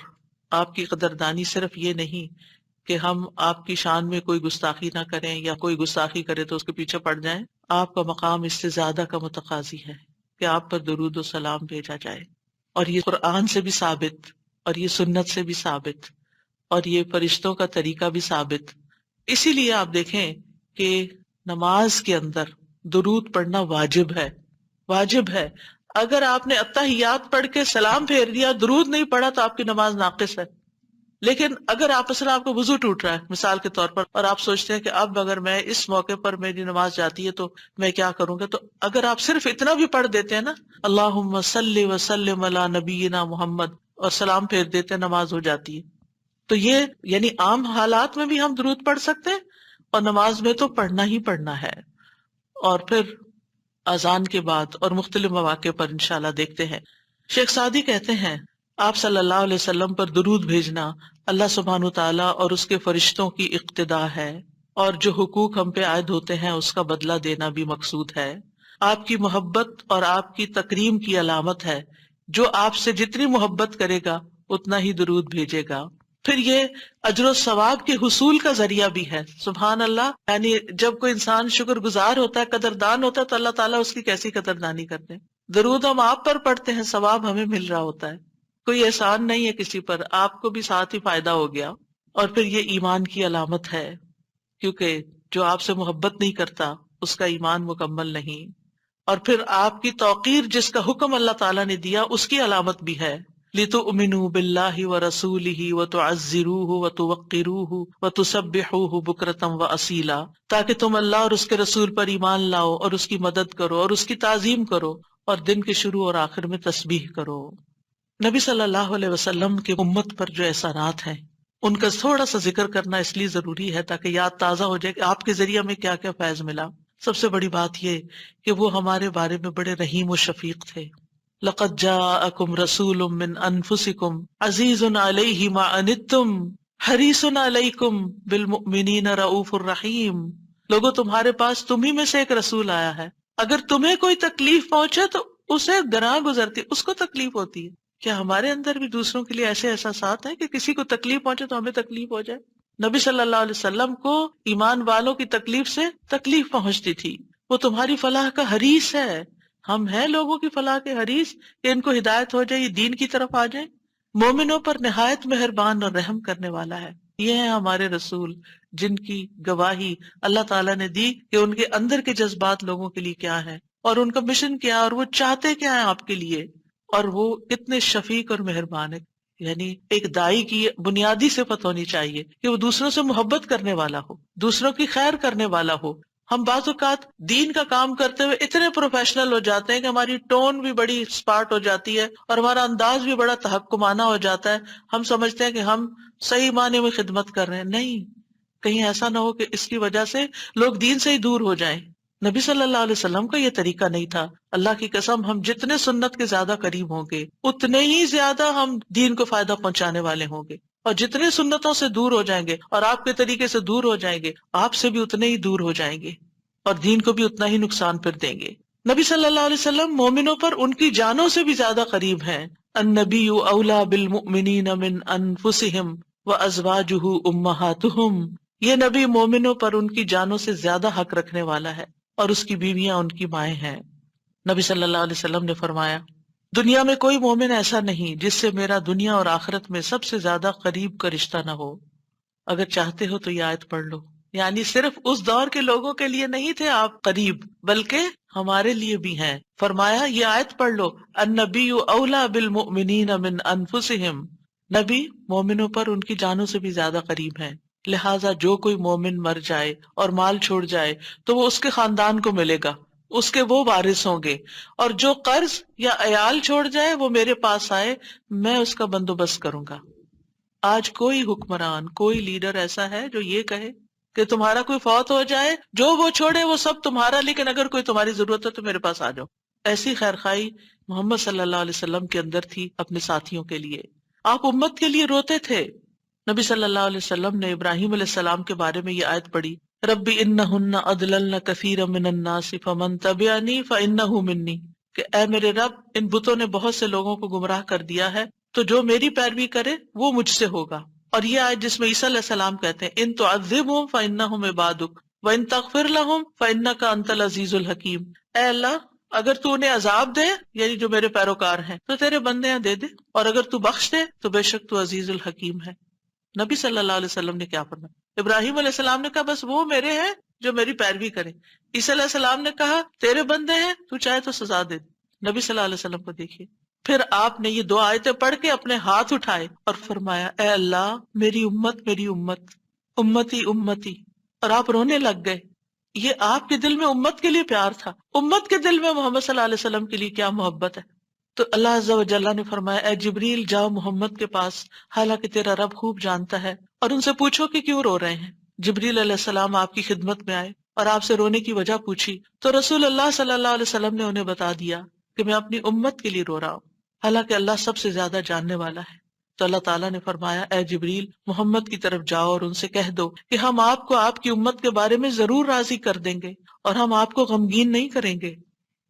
آپ کی قدردانی صرف یہ نہیں کہ ہم آپ کی شان میں کوئی گستاخی نہ کریں یا کوئی گستاخی کرے تو اس کے پیچھے پڑ جائیں، آپ کا مقام اس سے زیادہ کا متقاضی ہے کہ آپ پر درود و سلام بھیجا جائے، اور یہ قرآن سے بھی ثابت اور یہ سنت سے بھی ثابت اور یہ فرشتوں کا طریقہ بھی ثابت۔ اسی لیے آپ دیکھیں کہ نماز کے اندر درود پڑھنا واجب ہے، واجب ہے۔ اگر آپ نے التحیات پڑھ کے سلام پھیر دیا، درود نہیں پڑھا، تو آپ کی نماز ناقص ہے۔ لیکن اگر آپ کو وضو ٹوٹ رہا ہے مثال کے طور پر، اور آپ سوچتے ہیں کہ اب اگر میں اس موقع پر میری نماز جاتی ہے تو میں کیا کروں گا، تو اگر آپ صرف اتنا بھی پڑھ دیتے ہیں نا، اللہم صلی وسلم علی نبینا محمد، اور سلام پھیر دیتے ہیں، نماز ہو جاتی ہے۔ تو یہ یعنی عام حالات میں بھی ہم درود پڑھ سکتے ہیں اور نماز میں تو پڑھنا ہی پڑھنا ہے۔ اور پھر اذان کے بعد اور مختلف مواقع پر انشاءاللہ دیکھتے ہیں۔ شیخ سعدی کہتے ہیں آپ صلی اللہ علیہ وسلم پر درود بھیجنا اللہ سبحانہ تعالیٰ اور اس کے فرشتوں کی اقتدا ہے، اور جو حقوق ہم پہ عائد ہوتے ہیں اس کا بدلہ دینا بھی مقصود ہے۔ آپ کی محبت اور آپ کی تکریم کی علامت ہے جو آپ سے جتنی محبت کرے گا اتنا ہی درود بھیجے گا. پھر یہ اجر و ثواب کے حصول کا ذریعہ بھی ہے. سبحان اللہ. یعنی جب کوئی انسان شکر گزار ہوتا ہے، قدردان ہوتا ہے، تو اللہ تعالیٰ اس کی کیسی قدردانی کرتے ہیں. درود ہم آپ پر پڑھتے ہیں، ثواب ہمیں مل رہا ہوتا ہے. کوئی احسان نہیں ہے کسی پر، آپ کو بھی ساتھ ہی فائدہ ہو گیا. اور پھر یہ ایمان کی علامت ہے، کیونکہ جو آپ سے محبت نہیں کرتا اس کا ایمان مکمل نہیں. اور پھر آپ کی توقیر جس کا حکم اللہ تعالیٰ نے دیا اس کی علامت بھی ہے. لِتُؤْمِنُوا بِاللَّهِ وَرَسُولِهِ وَتُعَزِّرُوهُ وَتُوَقِّرُوهُ وَتُسَبِّحُوهُ بُكْرَةً وَأَصِيلًا، تاکہ تم اللہ اور اس کے رسول پر ایمان لاؤ اور اس کی مدد کرو اور اس کی تعظیم کرو اور دن کے شروع اور آخر میں تسبیح کرو. نبی صلی اللہ علیہ وسلم کی امت پر جو احسانات ہیں ان کا تھوڑا سا ذکر کرنا اس لیے ضروری ہے تاکہ یاد تازہ ہو جائے کہ آپ کے ذریعہ میں کیا کیا فیض ملا. سب سے بڑی بات یہ کہ وہ ہمارے بارے میں بڑے رحیم و شفیق تھے. لَقَدْ جَاءَكُمْ رَسُولٌ مِّنْ أَنفُسِكُمْ عَزِيزٌ عَلَيْهِ مَا عَنِتُّمْ حَرِيصٌ عَلَيْكُمْ بِالْمُؤْمِنِينَ رَءُوفٌ رَحِيمٌ. لوگوں تمہارے پاس تمہیں میں سے ایک رسول آیا ہے، اگر تمہیں کوئی تکلیف پہنچے تو اسے گراں گزرتی، اس کو تکلیف ہوتی ہے. کیا ہمارے اندر بھی دوسروں کے لیے ایسے احساسات ہیں کہ کسی کو تکلیف پہنچے تو ہمیں تکلیف ہو جائے؟ نبی صلی اللہ علیہ وسلم کو ایمان والوں کی تکلیف سے تکلیف پہنچتی تھی. وہ تمہاری فلاح کا حریص ہے. ہم ہیں لوگوں کی فلاح کے حریص کہ ان کو ہدایت ہو جائے، یہ دین کی طرف آ جائیں. مومنوں پر نہایت مہربان اور رحم کرنے والا ہے. یہ ہیں ہمارے رسول جن کی گواہی اللہ تعالیٰ نے دی کہ ان کے اندر کے جذبات لوگوں کے لیے کیا ہیں اور ان کا مشن کیا اور وہ چاہتے کیا ہیں آپ کے لیے، اور وہ کتنے شفیق اور مہربان ہے. یعنی ایک دائی کی بنیادی صفت ہونی چاہیے کہ وہ دوسروں سے محبت کرنے والا ہو، دوسروں کی خیر کرنے والا ہو. ہم بعض اوقات دین کا کام کرتے ہوئے اتنے پروفیشنل ہو جاتے ہیں کہ ہماری ٹون بھی بڑی اسپارٹ ہو جاتی ہے اور ہمارا انداز بھی بڑا تحکمانہ ہو جاتا ہے. ہم سمجھتے ہیں کہ ہم صحیح معنی میں خدمت کر رہے ہیں. نہیں، کہیں ایسا نہ ہو کہ اس کی وجہ سے لوگ دین سے ہی دور ہو جائیں. نبی صلی اللہ علیہ وسلم کا یہ طریقہ نہیں تھا. اللہ کی قسم ہم جتنے سنت کے زیادہ قریب ہوں گے اتنے ہی زیادہ ہم دین کو فائدہ پہنچانے والے ہوں گے، اور جتنے سنتوں سے دور ہو جائیں گے اور آپ کے طریقے سے دور ہو جائیں گے آپ سے بھی اتنے ہی دور ہو جائیں گے اور دین کو بھی اتنا ہی نقصان پھر دیں گے. نبی صلی اللہ علیہ وسلم مومنوں پر ان کی جانوں سے بھی زیادہ قریب ہیں. النبی اولیٰ بالمؤمنین من انفسہم وازواجہ امہاتہم. یہ نبی مومنوں پر ان کی جانوں سے زیادہ حق رکھنے والا ہے اور اس کی بیویاں ان کی مائیں ہیں. نبی صلی اللہ علیہ وسلم نے فرمایا دنیا میں کوئی مومن ایسا نہیں جس سے میرا دنیا اور آخرت میں سب سے زیادہ قریب کا رشتہ نہ ہو. اگر چاہتے ہو تو یہ آیت پڑھ لو. یعنی صرف اس دور کے لوگوں کے لیے نہیں تھے آپ قریب، بلکہ ہمارے لیے بھی ہیں. فرمایا یہ آیت پڑھ لو، النبی اولیٰ بالمؤمنین من انفسہم. نبی مومنوں پر ان کی جانوں سے بھی زیادہ قریب ہیں. لہٰذا جو کوئی مومن مر جائے اور مال چھوڑ جائے تو وہ اس کے خاندان کو ملے گا، اس کے وہ وارث ہوں گے. اور جو قرض یا عیال چھوڑ جائے وہ میرے پاس آئے، میں اس کا بندوبست کروں گا. آج کوئی حکمران، کوئی لیڈر ایسا ہے جو یہ کہے کہ تمہارا کوئی فوت ہو جائے جو وہ چھوڑے وہ سب تمہارا، لیکن اگر کوئی تمہاری ضرورت ہے تو میرے پاس آ جاؤ؟ ایسی خیرخواہی محمد صلی اللہ علیہ وسلم کے اندر تھی اپنے ساتھیوں کے لیے. آپ امت کے لیے روتے تھے. نبی صلی اللہ علیہ وسلم نے ابراہیم علیہ السلام کے بارے میں یہ آیت پڑھی، رب انہن اضللن کثیرا من الناس فمن تبعنی فانہ منی، کہ اے میرے رب ان بتوں نے بہت سے لوگوں کو گمراہ کر دیا ہے تو جو میری پیروی کرے وہ مجھ سے ہوگا. اور یہ آیت جس میں عیسیٰ علیہ السلام کہتے ہیں ان تعذبہم فانہم عبادک وان تغفر لہم فانک انت العزیز الحکیم. اے اللہ اگر تو انہیں عذاب دے، یعنی جو میرے پیروکار ہیں، تو تیرے بندے ہیں دے دے، اور اگر تو بخش دے تو بے شک تو عزیز الحکیم ہے. نبی صلی اللہ علیہ وسلم نے کیا فرمایا؟ ابراہیم علیہ السلام نے کہا بس وہ میرے ہیں جو میری پیروی کرے. عیسیٰ علیہ السلام نے کہا تیرے بندے ہیں، تو چاہے تو سزا دے. نبی صلی اللہ علیہ وسلم کو دیکھیے. پھر آپ نے یہ دو آیتیں پڑھ کے اپنے ہاتھ اٹھائے اور فرمایا اے اللہ میری امت میری امت، امتی امتی، اور آپ رونے لگ گئے. یہ آپ کے دل میں امت کے لیے پیار تھا. امت کے دل میں محمد صلی اللہ علیہ وسلم کے لیے کیا محبت ہے. تو اللہ عز و جل نے فرمایا اے جبریل جاؤ محمد کے پاس، حالانکہ تیرا رب خوب جانتا ہے، اور ان سے پوچھو کہ کیوں رو رہے ہیں. جبریل علیہ السلام آپ کی خدمت میں آئے اور آپ سے رونے کی وجہ پوچھی تو رسول اللہ صلی اللہ علیہ وسلم نے انہیں بتا دیا کہ میں اپنی امت کے لیے رو رہا ہوں، حالانکہ اللہ سب سے زیادہ جاننے والا ہے. تو اللہ تعالیٰ نے فرمایا اے جبریل محمد کی طرف جاؤ اور ان سے کہہ دو کہ ہم آپ کو آپ کی امت کے بارے میں ضرور راضی کر دیں گے اور ہم آپ کو غمگین نہیں کریں گے.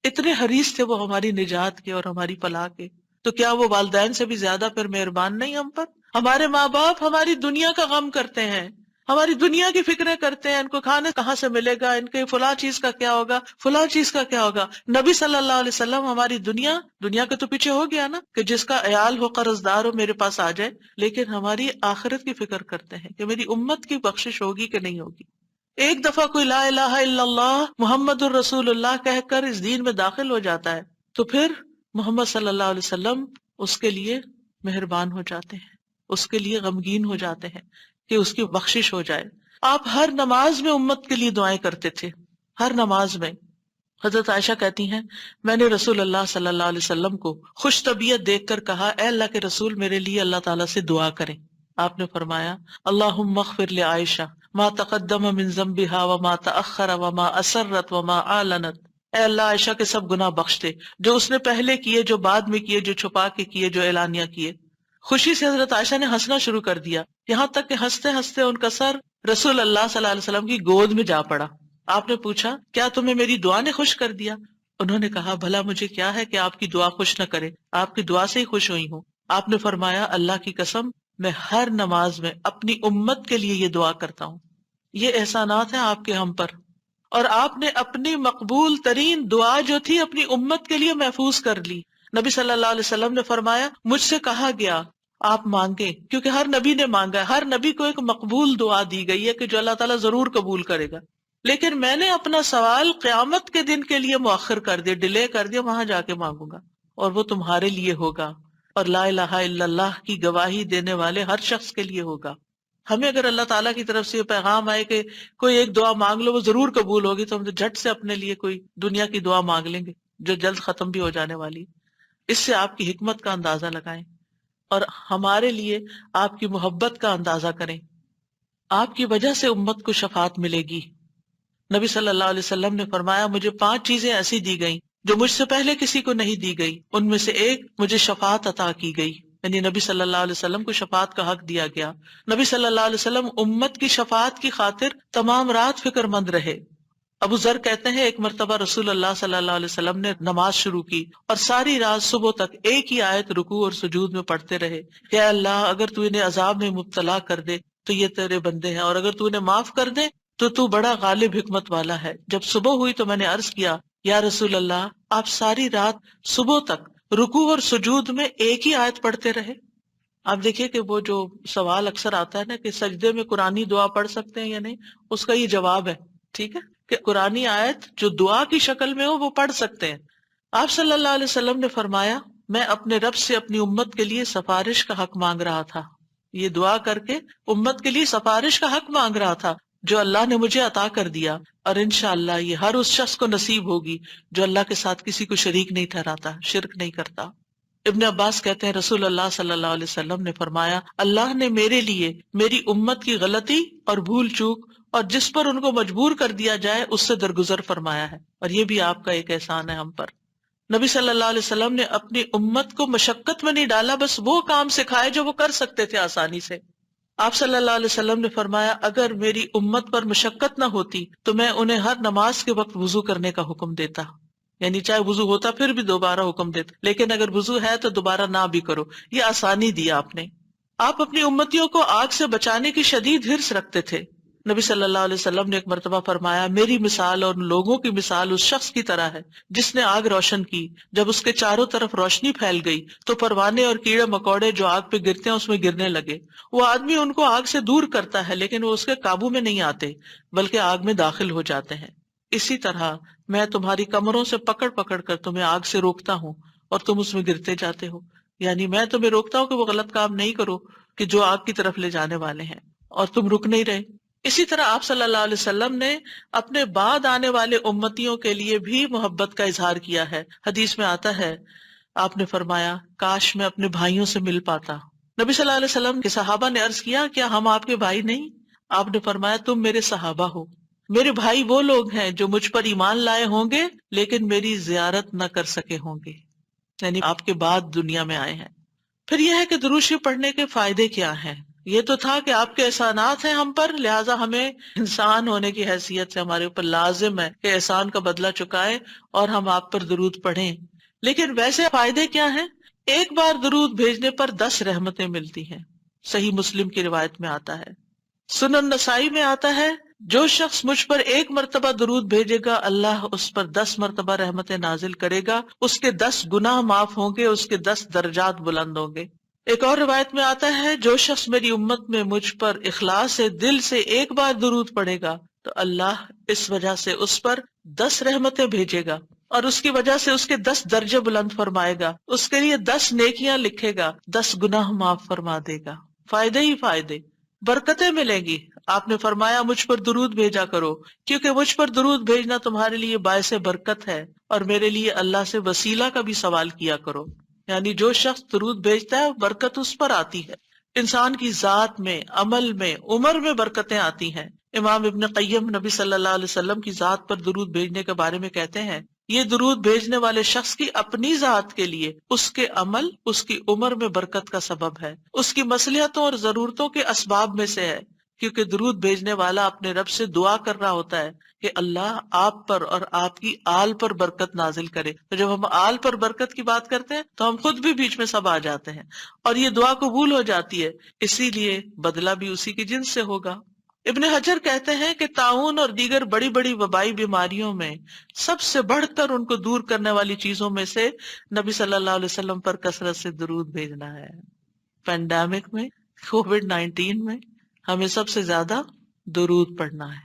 اتنے حریص تھے وہ ہماری نجات کے اور ہماری فلاح کے. تو کیا وہ والدین سے بھی زیادہ پھر مہربان نہیں ہم پر؟ ہمارے ماں باپ ہماری دنیا کا غم کرتے ہیں، ہماری دنیا کی فکریں کرتے ہیں، ان کو کھانا کہاں سے ملے گا، ان کے فلاں چیز کا کیا ہوگا، فلاں چیز کا کیا ہوگا۔ نبی صلی اللہ علیہ وسلم ہماری دنیا کے تو پیچھے ہو گیا نا کہ جس کا عیال ہو، قرض دار ہو، میرے پاس آ جائے، لیکن ہماری آخرت کی فکر کرتے ہیں کہ میری امت کی بخشش ہوگی کہ نہیں ہوگی۔ ایک دفعہ کوئی لا الہ الا اللہ محمد الرسول اللہ کہہ کر اس دین میں داخل ہو جاتا ہے تو پھر محمد صلی اللہ علیہ وسلم اس کے لیے مہربان ہو جاتے ہیں، اس کے لیے غمگین ہو جاتے ہیں کہ اس کی بخشش ہو جائے۔ آپ ہر نماز میں امت کے لیے دعائیں کرتے تھے، ہر نماز میں۔ حضرت عائشہ کہتی ہیں میں نے رسول اللہ صلی اللہ علیہ وسلم کو خوش طبیعت دیکھ کر کہا اے اللہ کے رسول میرے لیے اللہ تعالیٰ سے دعا کریں۔ آپ نے فرمایا اللہم اغفر لعائشہ ما تقدم من ذنبها وما تأخر وما اسرت وما اعلنت، اے اللہ عائشہ کے سب گناہ بخش دے، جو اس نے پہلے کیے، جو بعد میں کیے، جو چھپا کے کیے، جو اعلانیہ کیے۔ خوشی سے حضرت عائشہ نے ہنسنا شروع کر دیا، یہاں تک کہ ہنستے ہنستے ان کا سر رسول اللہ صلی اللہ علیہ وسلم کی گود میں جا پڑا۔ آپ نے پوچھا کیا تمہیں میری دعا نے خوش کر دیا؟ انہوں نے کہا بھلا مجھے کیا ہے کہ آپ کی دعا خوش نہ کرے، آپ کی دعا سے ہی خوش ہوئی ہوں۔ آپ نے فرمایا اللہ کی قسم میں ہر نماز میں اپنی امت کے لیے یہ دعا کرتا ہوں۔ یہ احسانات ہیں آپ کے ہم پر، اور آپ نے اپنی مقبول ترین دعا جو تھی اپنی امت کے لیے محفوظ کر لی۔ نبی صلی اللہ علیہ وسلم نے فرمایا مجھ سے کہا گیا آپ مانگیں، کیونکہ ہر نبی نے مانگا ہے، ہر نبی کو ایک مقبول دعا دی گئی ہے کہ جو اللہ تعالیٰ ضرور قبول کرے گا، لیکن میں نے اپنا سوال قیامت کے دن کے لیے مؤخر کر دیا، ڈیلے کر دیا، وہاں جا کے مانگوں گا اور وہ تمہارے لیے ہوگا، اور لا الہ الا اللہ کی گواہی دینے والے ہر شخص کے لیے ہوگا۔ ہمیں اگر اللہ تعالیٰ کی طرف سے یہ پیغام آئے کہ کوئی ایک دعا مانگ لو وہ ضرور قبول ہوگی، تو ہم تو جھٹ سے اپنے لیے کوئی دنیا کی دعا مانگ لیں گے جو جلد ختم بھی ہو جانے والی۔ اس سے آپ کی حکمت کا اندازہ لگائیں اور ہمارے لیے آپ کی محبت کا اندازہ کریں۔ آپ کی وجہ سے امت کو شفاعت ملے گی۔ نبی صلی اللہ علیہ وسلم نے فرمایا مجھے 5 چیزیں ایسی دی گئیں جو مجھ سے پہلے کسی کو نہیں دی گئی، ان میں سے ایک مجھے شفاعت عطا کی گئی، یعنی نبی صلی اللہ علیہ وسلم کو شفاعت کا حق دیا گیا۔ نبی صلی اللہ علیہ وسلم امت کی شفاعت کی خاطر تمام رات فکر مند رہے۔ ابو ذر کہتے ہیں ایک مرتبہ رسول اللہ صلی اللہ علیہ وسلم نے نماز شروع کی اور ساری رات صبح تک ایک ہی آیت رکوع اور سجود میں پڑھتے رہے کہ اے اللہ اگر تو انہیں عذاب میں مبتلا کر دے تو یہ تیرے بندے ہیں، اور اگر تو انہیں معاف کر دے تو تو بڑا غالب حکمت والا ہے۔ جب صبح ہوئی تو میں نے عرض کیا یا رسول اللہ آپ ساری رات صبح تک رکوع اور سجود میں ایک ہی آیت پڑھتے رہے؟ آپ دیکھیے کہ وہ جو سوال اکثر آتا ہے نا کہ سجدے میں قرآنی دعا پڑھ سکتے ہیں یا نہیں، اس کا یہ جواب ہے، ٹھیک ہے، کہ قرآنی آیت جو دعا کی شکل میں ہو وہ پڑھ سکتے ہیں۔ آپ صلی اللہ علیہ وسلم نے فرمایا میں اپنے رب سے اپنی امت کے لیے سفارش کا حق مانگ رہا تھا، یہ دعا کر کے امت کے لیے سفارش کا حق مانگ رہا تھا جو اللہ نے مجھے عطا کر دیا، اور انشاءاللہ یہ ہر اس شخص کو نصیب ہوگی جو اللہ کے ساتھ کسی کو شریک نہیں ٹھہراتا، شرک نہیں کرتا۔ ابن عباس کہتے ہیں رسول اللہ صلی اللہ علیہ وسلم نے فرمایا اللہ نے میرے لیے میری امت کی غلطی اور بھول چوک اور جس پر ان کو مجبور کر دیا جائے اس سے درگزر فرمایا ہے، اور یہ بھی آپ کا ایک احسان ہے ہم پر۔ نبی صلی اللہ علیہ وسلم نے اپنی امت کو مشقت میں نہیں ڈالا، بس وہ کام سکھائے جو وہ کر سکتے تھے آسانی سے۔ آپ صلی اللہ علیہ وسلم نے فرمایا اگر میری امت پر مشقت نہ ہوتی تو میں انہیں ہر نماز کے وقت وضو کرنے کا حکم دیتا، یعنی چاہے وضو ہوتا پھر بھی دوبارہ حکم دیتا، لیکن اگر وضو ہے تو دوبارہ نہ بھی کرو، یہ آسانی دی آپ نے۔ آپ اپنی امتیوں کو آگ سے بچانے کی شدید حرص رکھتے تھے۔ نبی صلی اللہ علیہ وسلم نے ایک مرتبہ فرمایا میری مثال اور لوگوں کی مثال اس شخص کی طرح ہے جس نے آگ روشن کی، جب اس کے چاروں طرف روشنی پھیل گئی تو پروانے اور کیڑے مکوڑے جو آگ پہ گرتے ہیں اس میں گرنے لگے۔ وہ آدمی ان کو آگ سے دور کرتا ہے لیکن وہ اس کے قابو میں نہیں آتے بلکہ آگ میں داخل ہو جاتے ہیں۔ اسی طرح میں تمہاری کمروں سے پکڑ پکڑ کر تمہیں آگ سے روکتا ہوں اور تم اس میں گرتے جاتے ہو، یعنی میں تمہیں روکتا ہوں کہ وہ غلط کام نہیں کرو کہ جو آگ کی طرف لے جانے والے ہیں، اور تم رک نہیں رہے۔ اسی طرح آپ صلی اللہ علیہ وسلم نے اپنے بعد آنے والے امتیوں کے لیے بھی محبت کا اظہار کیا ہے۔ حدیث میں آتا ہے آپ نے فرمایا کاش میں اپنے بھائیوں سے مل پاتا۔ نبی صلی اللہ علیہ وسلم کے صحابہ نے عرض کیا کیا ہم آپ کے بھائی نہیں؟ آپ نے فرمایا تم میرے صحابہ ہو، میرے بھائی وہ لوگ ہیں جو مجھ پر ایمان لائے ہوں گے لیکن میری زیارت نہ کر سکے ہوں گے، یعنی آپ کے بعد دنیا میں آئے ہیں۔ پھر یہ ہے کہ درود شریف پڑھنے کے فائدے کیا ہیں؟ یہ تو تھا کہ آپ کے احسانات ہیں ہم پر، لہٰذا ہمیں انسان ہونے کی حیثیت سے ہمارے اوپر لازم ہے کہ احسان کا بدلہ چکائے اور ہم آپ پر درود پڑھیں۔ لیکن ویسے فائدے کیا ہیں؟ ایک بار درود بھیجنے پر 10 رحمتیں ملتی ہیں، صحیح مسلم کی روایت میں آتا ہے۔ سنن نسائی میں آتا ہے جو شخص مجھ پر 1 مرتبہ درود بھیجے گا اللہ اس پر 10 مرتبہ رحمتیں نازل کرے گا، اس کے 10 گناہ معاف ہوں گے، اس کے 10 درجات بلند ہوں گے۔ ایک اور روایت میں آتا ہے جو شخص میری امت میں مجھ پر اخلاص سے دل سے 1 بار درود پڑھے گا تو اللہ اس وجہ سے اس پر 10 رحمتیں بھیجے گا اور اس کی وجہ سے اس کے 10 درجے بلند فرمائے گا، اس کے لیے 10 نیکیاں لکھے گا، 10 گناہ معاف فرما دے گا۔ فائدے ہی فائدے، برکتیں ملیں گی۔ آپ نے فرمایا مجھ پر درود بھیجا کرو کیونکہ مجھ پر درود بھیجنا تمہارے لیے باعث برکت ہے، اور میرے لیے اللہ سے وسیلہ کا بھی سوال کیا کرو۔ یعنی جو شخص درود بھیجتا ہے برکت اس پر آتی ہے، انسان کی ذات میں، عمل میں، عمر میں برکتیں آتی ہیں۔ امام ابن قیم نبی صلی اللہ علیہ وسلم کی ذات پر درود بھیجنے کے بارے میں کہتے ہیں یہ درود بھیجنے والے شخص کی اپنی ذات کے لیے، اس کے عمل، اس کی عمر میں برکت کا سبب ہے، اس کی مصلحتوں اور ضرورتوں کے اسباب میں سے ہے، کیونکہ درود بھیجنے والا اپنے رب سے دعا کر رہا ہوتا ہے کہ اللہ آپ پر اور آپ کی آل پر برکت نازل کرے۔ تو جب ہم آل پر برکت کی بات کرتے ہیں تو ہم خود بھی بیچ میں سب آ جاتے ہیں اور یہ دعا قبول ہو جاتی ہے، اسی لیے بدلہ بھی اسی کی جنس سے ہوگا۔ ابن حجر کہتے ہیں کہ طاعون اور دیگر بڑی بڑی وبائی بیماریوں میں سب سے بڑھ کر ان کو دور کرنے والی چیزوں میں سے نبی صلی اللہ علیہ وسلم پر کثرت سے درود بھیجنا ہے۔ پینڈیمک میں، کووڈ-19 میں ہمیں سب سے زیادہ درود پڑھنا ہے۔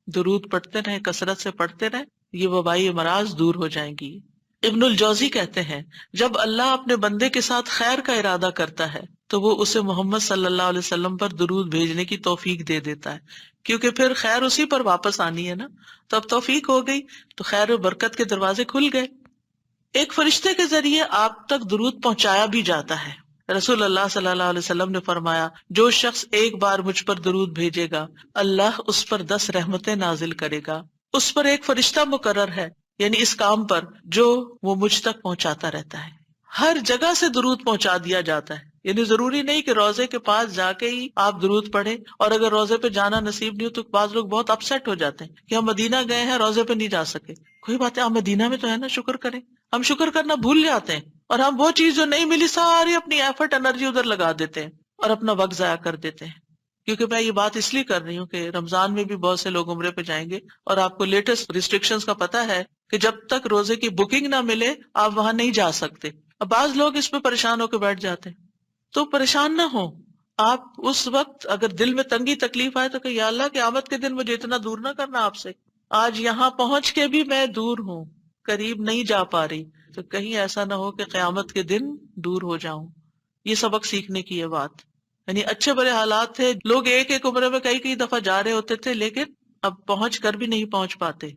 درود پڑھتے رہیں، کثرت سے پڑھتے رہیں، یہ وبائی امراض دور ہو جائیں گی۔ ابن الجوزی کہتے ہیں جب اللہ اپنے بندے کے ساتھ خیر کا ارادہ کرتا ہے تو وہ اسے محمد صلی اللہ علیہ وسلم پر درود بھیجنے کی توفیق دے دیتا ہے، کیونکہ پھر خیر اسی پر واپس آنی ہے نا، تو اب توفیق ہو گئی تو خیر و برکت کے دروازے کھل گئے۔ ایک فرشتے کے ذریعے آپ تک درود پہنچایا بھی جاتا ہے۔ رسول اللہ صلی اللہ علیہ وسلم نے فرمایا جو شخص 1 بار مجھ پر درود بھیجے گا اللہ اس پر 10 رحمتیں نازل کرے گا، اس پر ایک فرشتہ مقرر ہے، یعنی اس کام پر جو وہ مجھ تک پہنچاتا رہتا ہے۔ ہر جگہ سے درود پہنچا دیا جاتا ہے، یعنی ضروری نہیں کہ روضے کے پاس جا کے ہی آپ درود پڑھیں، اور اگر روضے پہ جانا نصیب نہیں ہو تو بعض لوگ بہت اپسیٹ ہو جاتے ہیں کہ ہم مدینہ گئے ہیں روضے پہ نہیں جا سکے۔ کوئی بات ہے، آپ مدینہ میں تو ہے نا، شکر کریں۔ ہم شکر کرنا بھول جاتے ہیں اور ہم وہ چیز جو نہیں ملی ساری اپنی ایفرٹ انرجی ادھر لگا دیتے ہیں اور اپنا وقت ضائع کر دیتے ہیں۔ کیونکہ میں یہ بات اس لیے کر رہی ہوں کہ رمضان میں بھی بہت سے لوگ عمرے پہ جائیں گے اور آپ کو لیٹسٹ ریسٹرکشنز کا پتہ ہے کہ جب تک روزے کی بکنگ نہ ملے آپ وہاں نہیں جا سکتے۔ اب بعض لوگ اس پہ پریشان ہو کے بیٹھ جاتے ہیں، تو پریشان نہ ہو آپ۔ اس وقت اگر دل میں تنگی تکلیف آئے تو کہ یا اللہ قیامت کے دن مجھے اتنا دور نہ کرنا آپ سے، آج یہاں پہنچ کے بھی میں دور ہوں، قریب نہیں جا پا رہی، تو کہیں ایسا نہ ہو کہ قیامت کے دن دور ہو جاؤں۔ یہ سبق سیکھنے کی یہ بات، یعنی اچھے برے حالات تھے، لوگ ایک عمرے میں کئی دفعہ جا رہے ہوتے تھے لیکن اب پہنچ کر بھی نہیں پہنچ پاتے۔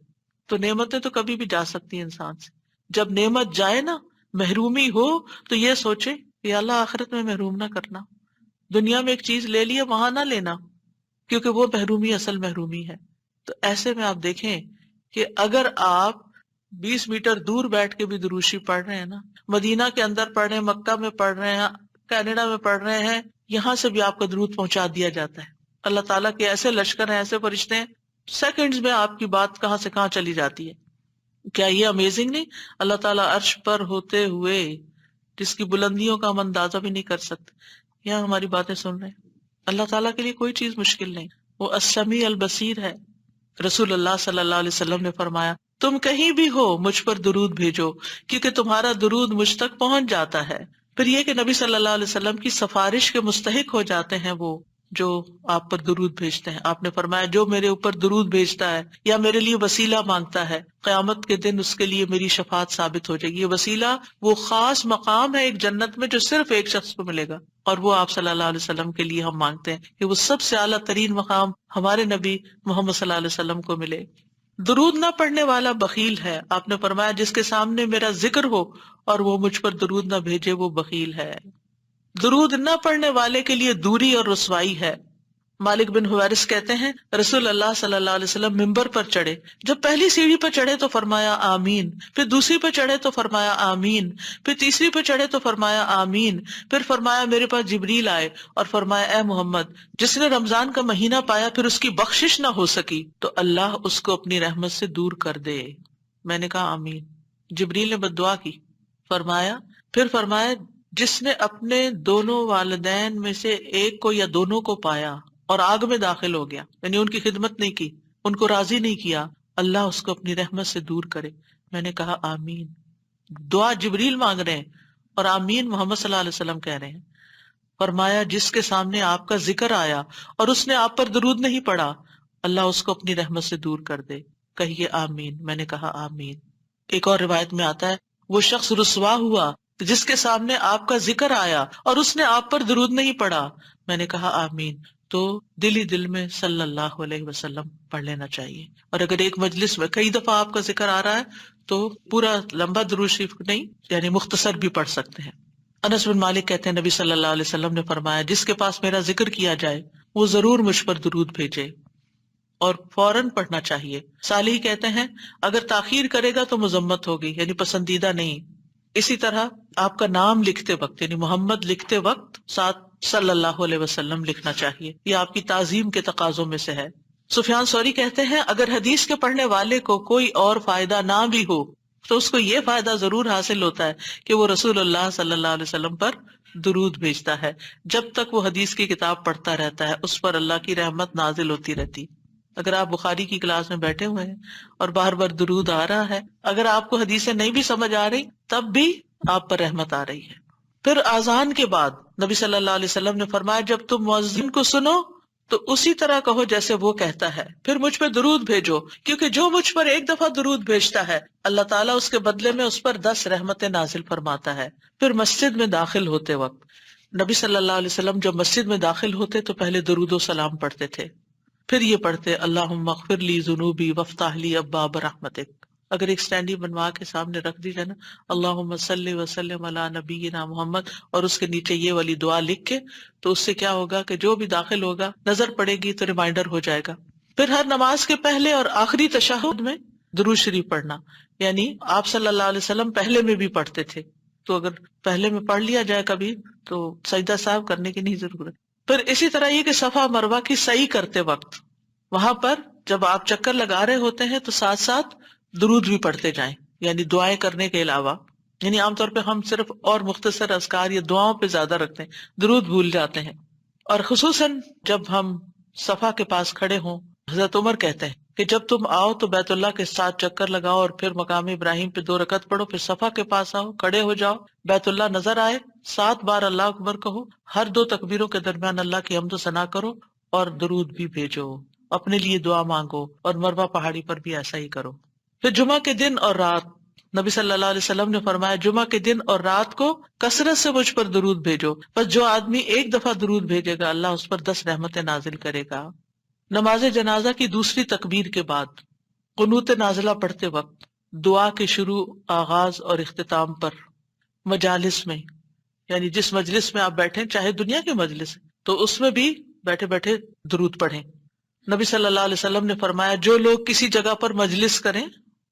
تو نعمتیں تو کبھی بھی جا سکتی ہیں انسان سے، جب نعمت جائے نا، محرومی ہو تو یہ سوچے کہ اللہ آخرت میں محروم نہ کرنا، دنیا میں ایک چیز لے لی ہے وہاں نہ لینا، کیونکہ وہ محرومی اصل محرومی ہے۔ تو ایسے میں آپ دیکھیں کہ اگر آپ 20 میٹر دور بیٹھ کے بھی دروشی پڑھ رہے ہیں نا، مدینہ کے اندر پڑھ رہے ہیں، مکہ میں پڑھ رہے ہیں، کینیڈا میں پڑھ رہے ہیں، یہاں سے بھی آپ کا درود پہنچا دیا جاتا ہے۔ اللہ تعالیٰ کے ایسے لشکر ہیں، ایسے فرشتے ہیں، سیکنڈز میں آپ کی بات کہاں سے کہاں چلی جاتی ہے۔ کیا یہ امیزنگ نہیں؟ اللہ تعالیٰ عرش پر ہوتے ہوئے جس کی بلندیوں کا ہم اندازہ بھی نہیں کر سکتے، یہاں ہماری باتیں سن رہے ہیں۔ اللہ تعالیٰ کے لیے کوئی چیز مشکل نہیں، وہ السمیع البصیر ہے۔ رسول اللہ صلی اللہ علیہ وسلم نے فرمایا تم کہیں بھی ہو مجھ پر درود بھیجو کیونکہ تمہارا درود مجھ تک پہنچ جاتا ہے۔ پھر یہ کہ نبی صلی اللہ علیہ وسلم کی سفارش کے مستحق ہو جاتے ہیں وہ جو آپ پر درود بھیجتے ہیں۔ آپ نے فرمایا جو میرے اوپر درود بھیجتا ہے یا میرے لیے وسیلہ مانگتا ہے قیامت کے دن اس کے لیے میری شفاعت ثابت ہو جائے گی۔ یہ وسیلہ وہ خاص مقام ہے ایک جنت میں جو صرف ایک شخص کو ملے گا، اور وہ آپ صلی اللہ علیہ وسلم کے لیے ہم مانگتے ہیں کہ وہ سب سے اعلیٰ ترین مقام ہمارے نبی محمد صلی اللہ علیہ وسلم کو ملے۔ درود نہ پڑھنے والا بخیل ہے۔ آپ نے فرمایا جس کے سامنے میرا ذکر ہو اور وہ مجھ پر درود نہ بھیجے وہ بخیل ہے۔ درود نہ پڑھنے والے کے لیے دوری اور رسوائی ہے۔ مالک بن حویرث کہتے ہیں رسول اللہ صلی اللہ علیہ وسلم ممبر پر چڑھے، جب پہلی سیڑھی پر چڑھے تو فرمایا آمین، پھر دوسری پر چڑھے تو فرمایا آمین، پھر تیسری پر چڑھے تو فرمایا آمین، پھر فرمایا میرے پاس جبریل آئے اور فرمایا اے محمد جس نے رمضان کا مہینہ پایا پھر اس کی بخشش نہ ہو سکی تو اللہ اس کو اپنی رحمت سے دور کر دے۔ میں نے کہا آمین۔ جبریل نے بد دعا کی، پھر فرمایا جس نے اپنے دونوں والدین میں سے ایک کو یا دونوں کو پایا اور آگ میں داخل ہو گیا، یعنی ان کی خدمت نہیں کی، ان کو راضی نہیں کیا، اللہ اس کو اپنی رحمت سے دور کرے۔ میں نے کہا آمین۔ دعا جبریل مانگ رہے ہیں اور آمین محمد صلی اللہ علیہ وسلم کہہ رہے ہیں۔ فرمایا جس کے سامنے آپ کا ذکر آیا اور اس نے آپ پر درود نہیں پڑھا، اللہ اس کو اپنی رحمت سے دور کر دے۔ کہیے آمین۔ میں نے کہا آمین۔ ایک اور روایت میں آتا ہے وہ شخص رسوا ہوا جس کے سامنے آپ کا ذکر آیا اور اس نے آپ پر درود نہیں پڑھا۔ میں نے کہا آمین۔ تو دل ہی دل میں صلی اللہ علیہ وسلم پڑھ لینا چاہیے، اور اگر ایک مجلس میں کئی دفعہ آپ کا ذکر آ رہا ہے تو پورا لمبا درود شریف نہیں، یعنی مختصر بھی پڑھ سکتے ہیں۔ انس بن مالک کہتے ہیں نبی صلی اللہ علیہ وسلم نے فرمایا جس کے پاس میرا ذکر کیا جائے وہ ضرور مجھ پر درود بھیجے، اور فوراً پڑھنا چاہیے۔ صالح کہتے ہیں اگر تاخیر کرے گا تو مذمت ہوگی، یعنی پسندیدہ نہیں۔ اسی طرح آپ کا نام لکھتے وقت، یعنی محمد لکھتے وقت ساتھ صلی اللہ علیہ وسلم لکھنا چاہیے، یہ آپ کی تعظیم کے تقاضوں میں سے ہے۔ سفیان ثوری کہتے ہیں اگر حدیث کے پڑھنے والے کو کوئی اور فائدہ نہ بھی ہو تو اس کو یہ فائدہ ضرور حاصل ہوتا ہے کہ وہ رسول اللہ صلی اللہ علیہ وسلم پر درود بھیجتا ہے۔ جب تک وہ حدیث کی کتاب پڑھتا رہتا ہے اس پر اللہ کی رحمت نازل ہوتی رہتی۔ اگر آپ بخاری کی کلاس میں بیٹھے ہوئے ہیں اور بار بار درود آ رہا ہے، اگر آپ کو حدیثیں نہیں بھی سمجھ آ رہی تب بھی آپ پر رحمت آ رہی ہے۔ پھر اذان کے بعد نبی صلی اللہ علیہ وسلم نے فرمایا جب تم مؤذن کو سنو تو اسی طرح کہو جیسے وہ کہتا ہے، پھر مجھ پہ درود بھیجو، کیونکہ جو مجھ پر ایک دفعہ درود بھیجتا ہے اللہ تعالیٰ اس کے بدلے میں اس پر 10 رحمتیں نازل فرماتا ہے۔ پھر مسجد میں داخل ہوتے وقت نبی صلی اللہ علیہ وسلم جب مسجد میں داخل ہوتے تو پہلے درود و سلام پڑھتے تھے، پھر یہ پڑھتے اللہم اغفر لی ذنوبی وافتح لی ابواب رحمتک۔ اگر ایک سٹینڈی بنوا کے سامنے رکھ دی جائے نا اللہم صلی وسلم علی نبینا محمد، اور اس کے نیچے یہ والی دعا لکھ کے، تو اس سے کیا ہوگا کہ جو بھی داخل ہوگا نظر پڑے گی تو ریمائنڈر ہو جائے گا۔ پھر ہر نماز کے پہلے اور آخری تشہد میں درود شریف پڑھنا، یعنی آپ صلی اللہ علیہ وسلم پہلے میں بھی پڑھتے تھے، تو اگر پہلے میں پڑھ لیا جائے کبھی تو سجدہ صاحب کرنے کی نہیں ضرورت۔ پھر اسی طرح یہ کہ صفا مروہ کی سعی کرتے وقت وہاں پر جب آپ چکر لگا رہے ہوتے ہیں تو ساتھ ساتھ درود بھی پڑھتے جائیں، یعنی دعائیں کرنے کے علاوہ۔ یعنی عام طور پہ ہم صرف اور مختصر اذکار یا دعاؤں پہ زیادہ رکھتے ہیں، درود بھول جاتے ہیں۔ اور خصوصاً جب ہم صفا کے پاس کھڑے ہوں، حضرت عمر کہتے ہیں کہ جب تم آؤ تو بیت اللہ کے ساتھ چکر لگاؤ اور پھر مقام ابراہیم پہ 2 رکعت پڑھو، پھر صفا کے پاس آؤ، کھڑے ہو جاؤ، بیت اللہ نظر آئے، 7 بار اللہ اکبر کہو، ہر 2 تکبیروں کے درمیان اللہ کی حمد و ثنا کرو اور درود بھی بھیجو، اپنے لیے دعا مانگو، اور مروہ پہاڑی پر بھی ایسا ہی کرو۔ پھر جمعہ کے دن اور رات نبی صلی اللہ علیہ وسلم نے فرمایا جمعہ کے دن اور رات کو کثرت سے مجھ پر درود بھیجو، بس جو آدمی ایک دفعہ درود بھیجے گا اللہ اس پر 10 رحمتیں نازل کرے گا۔ نماز جنازہ کی دوسری تکبیر کے بعد قنوت نازلہ پڑھتے وقت دعا کے شروع، آغاز اور اختتام پر مجالس میں، یعنی جس مجلس میں آپ بیٹھیں چاہے دنیا کے مجلس تو اس میں بھی بیٹھے بیٹھے درود پڑھیں۔ نبی صلی اللہ علیہ وسلم نے فرمایا جو لوگ کسی جگہ پر مجلس کریں،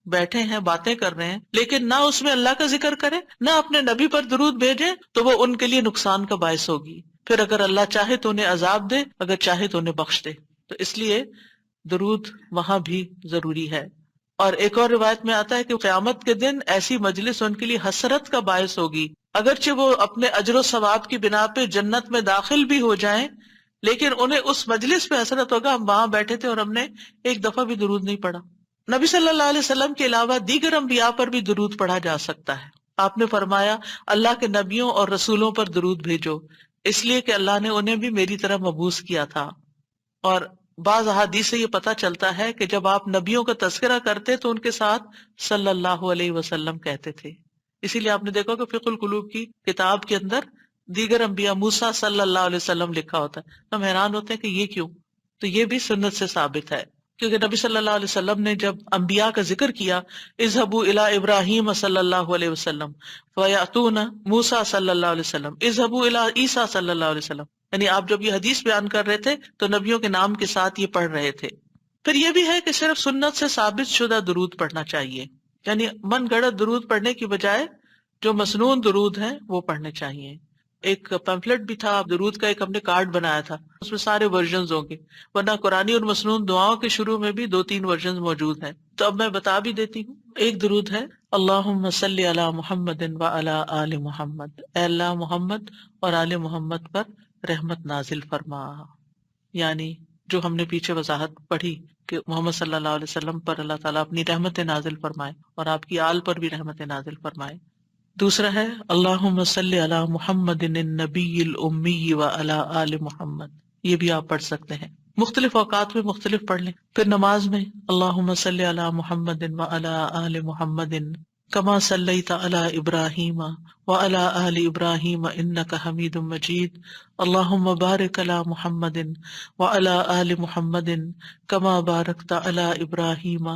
بیٹھے ہیں باتیں کر رہے ہیں لیکن نہ اس میں اللہ کا ذکر کریں نہ اپنے نبی پر درود بھیجیں تو وہ ان کے لیے نقصان کا باعث ہوگی، پھر اگر اللہ چاہے تو انہیں عذاب دے، اگر چاہے تو انہیں بخش دے۔ تو اس لیے درود وہاں بھی ضروری ہے۔ اور ایک اور روایت میں آتا ہے کہ قیامت کے دن ایسی مجلس ان کے لیے حسرت کا باعث ہوگی، اگرچہ وہ اپنے اجر و ثواب کی بنا پہ جنت میں داخل بھی ہو جائیں لیکن انہیں اس مجلس پہ حسرت ہوگا ہم وہاں بیٹھے تھے اور ہم نے ایک دفعہ بھی درود نہیں پڑھا۔ نبی صلی اللہ علیہ وسلم کے علاوہ دیگر انبیاء پر بھی درود پڑھا جا سکتا ہے۔ آپ نے فرمایا اللہ کے نبیوں اور رسولوں پر درود بھیجو، اس لیے کہ اللہ نے انہیں بھی میری طرح مبعوث کیا تھا۔ اور بعض احادیث سے یہ پتہ چلتا ہے کہ جب آپ نبیوں کا تذکرہ کرتے تو ان کے ساتھ صلی اللہ علیہ وسلم کہتے تھے۔ اسی لیے آپ نے دیکھا کہ فقہ القلوب کی کتاب کے اندر دیگر انبیاء موسیٰ صلی اللہ علیہ وسلم لکھا ہوتا ہے۔ ہم حیران ہوتے ہیں کہ یہ کیوں؟ تو یہ بھی سنت سے ثابت ہے، کیونکہ نبی صلی اللہ علیہ وسلم نے جب انبیاء کا ذکر کیا اذهبوا الى ابراہیم صلی اللہ علیہ وسلم فیأتون موسیٰ صلی اللہ علیہ وسلم، اذهبوا الى عیسیٰ صلی اللہ علیہ وسلم، یعنی آپ جب یہ حدیث بیان کر رہے تھے تو نبیوں کے نام کے ساتھ یہ پڑھ رہے تھے۔ پھر یہ بھی ہے کہ صرف سنت سے ثابت شدہ درود پڑھنا چاہیے، یعنی من گڑت درود پڑھنے کی بجائے جو مسنون درود ہیں وہ پڑھنے چاہیے۔ ایک پیمفلٹ بھی تھا درود کا، ایک ہم نے کارڈ بنایا تھا، اس میں سارے ورژنز ہوں گے، ورنہ قرآنی اور مسنون دعاؤں کے شروع میں بھی 2-3 ورژنز موجود ہیں۔ تو اب میں بتا بھی دیتی ہوں۔ ایک درود ہے اللہم صلی علی محمد وعلی آل محمد، اے اللہ محمد اور آل محمد پر رحمت نازل فرما، یعنی جو ہم نے پیچھے وضاحت پڑھی کہ محمد صلی اللہ علیہ وسلم پر اللہ تعالیٰ اپنی رحمت نازل فرمائے اور آپ کی آل پر بھی رحمت نازل فرمائے۔ دوسرا ہے اللہم صلی علی محمد النبی الامی وعلی آل محمد، یہ بھی آپ پڑھ سکتے ہیں، مختلف اوقات میں مختلف پڑھ لیں۔ پھر نماز میں اللہم صلی علی محمد وعلی آل محمد کما صلیت علی ابراہیم وعلی آل ابراہیم انک حمید مجید، اللہم بارک علی محمد وعلی آل محمد کما بارکت علی ابراہیم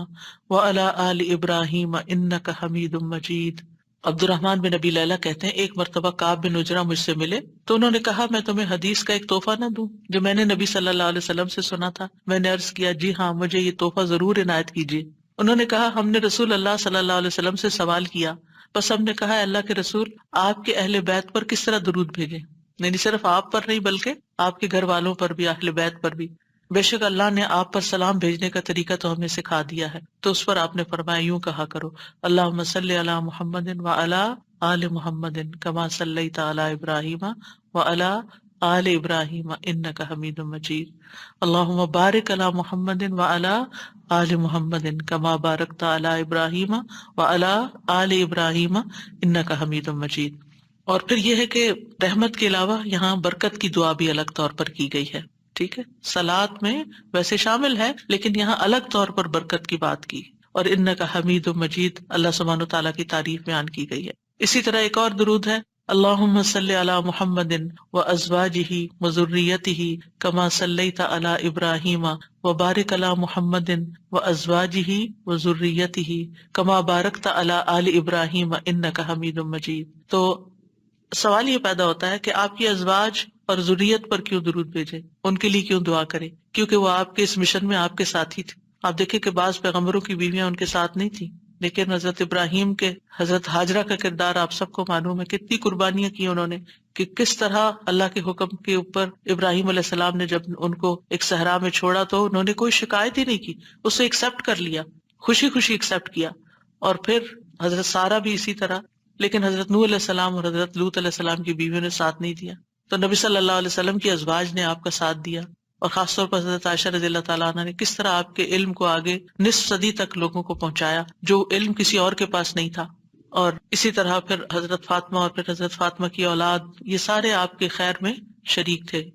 وعلی آل ابراہیم انک حمید مجید۔ عبد الرحمن بن ابی لیلہ کہتے ہیں ایک مرتبہ کعب بن عجرہ مجھ سے ملے تو انہوں نے کہا میں تمہیں حدیث کا ایک تحفہ نہ دوں جو میں نے نبی صلی اللہ علیہ وسلم سے سنا تھا؟ میں نے عرض کیا جی ہاں، مجھے یہ تحفہ ضرور عنایت کیجیے۔ انہوں نے کہا ہم نے رسول اللہ صلی اللہ علیہ وسلم سے سوال کیا، بس ہم نے کہا ہے اللہ کے رسول آپ کے اہل بیت پر کس طرح درود بھیجیں، یعنی صرف آپ پر نہیں بلکہ آپ کے گھر والوں پر بھی، اہل بیت پر بھی۔ بے شک اللہ نے آپ پر سلام بھیجنے کا طریقہ تو ہمیں سکھا دیا ہے، تو اس پر آپ نے فرمایا یوں کہا کرو اللہم صلی علی محمد وعلی آل محمد کما صلیت علی ابراہیم وعلی آل ابراہیم انک حمید مجید، اللہم بارک علی محمد وعلی آل محمد کما بارکت علی ابراہیم وعلی آل ابراہیم انک حمید مجید۔ اور پھر یہ ہے کہ رحمت کے علاوہ یہاں برکت کی دعا بھی الگ طور پر کی گئی ہے، ٹھیک ہے، صلات میں ویسے شامل ہے لیکن یہاں الگ طور پر برکت کی بات کی، اور انک حمید مجید اللہ سبحانہ وتعالیٰ کی تعریف بیان کی گئی ہے۔ اسی طرح ایک اور درود ہے اللہم صلی علی محمد وازواجہ وذریتہ کما صلیت علی ابراہیم وبارک علی محمد وازواجہ وذریتہ کما بارکت علی آل ابراہیم انک حمید مجید۔ تو سوال یہ پیدا ہوتا ہے کہ آپ کی ازواج اور ذریت پر کیوں درود بھیجے، ان کے لیے کیوں دعا کرے؟ کیونکہ وہ آپ کے اس مشن میں آپ کے ساتھ ہی تھے۔ آپ دیکھیں کہ بعض پیغمبروں کی بیویاں ان کے ساتھ نہیں تھیں، لیکن حضرت ابراہیم کے حضرت ہاجرہ کا کردار آپ سب کو معلوم ہے، کتنی قربانیاں کی انہوں نے، کہ کس طرح اللہ کے حکم کے اوپر ابراہیم علیہ السلام نے جب ان کو ایک صحرا میں چھوڑا تو انہوں نے کوئی شکایت ہی نہیں کی، اسے ایکسپٹ کر لیا، خوشی خوشی ایکسپٹ کیا۔ اور پھر حضرت سارہ بھی اسی طرح، لیکن حضرت نوح علیہ السلام اور حضرت لوط علیہ السلام کی بیویوں نے ساتھ نہیں دیا، تو نبی صلی اللہ علیہ وسلم کی ازواج نے آپ کا ساتھ دیا، اور خاص طور پر حضرت عائشہ رضی اللہ تعالیٰ عنہ نے کس طرح آپ کے علم کو آگے نصف صدی تک لوگوں کو پہنچایا جو علم کسی اور کے پاس نہیں تھا۔ اور اسی طرح پھر حضرت فاطمہ اور پھر حضرت فاطمہ کی اولاد، یہ سارے آپ کے خیر میں شریک تھے،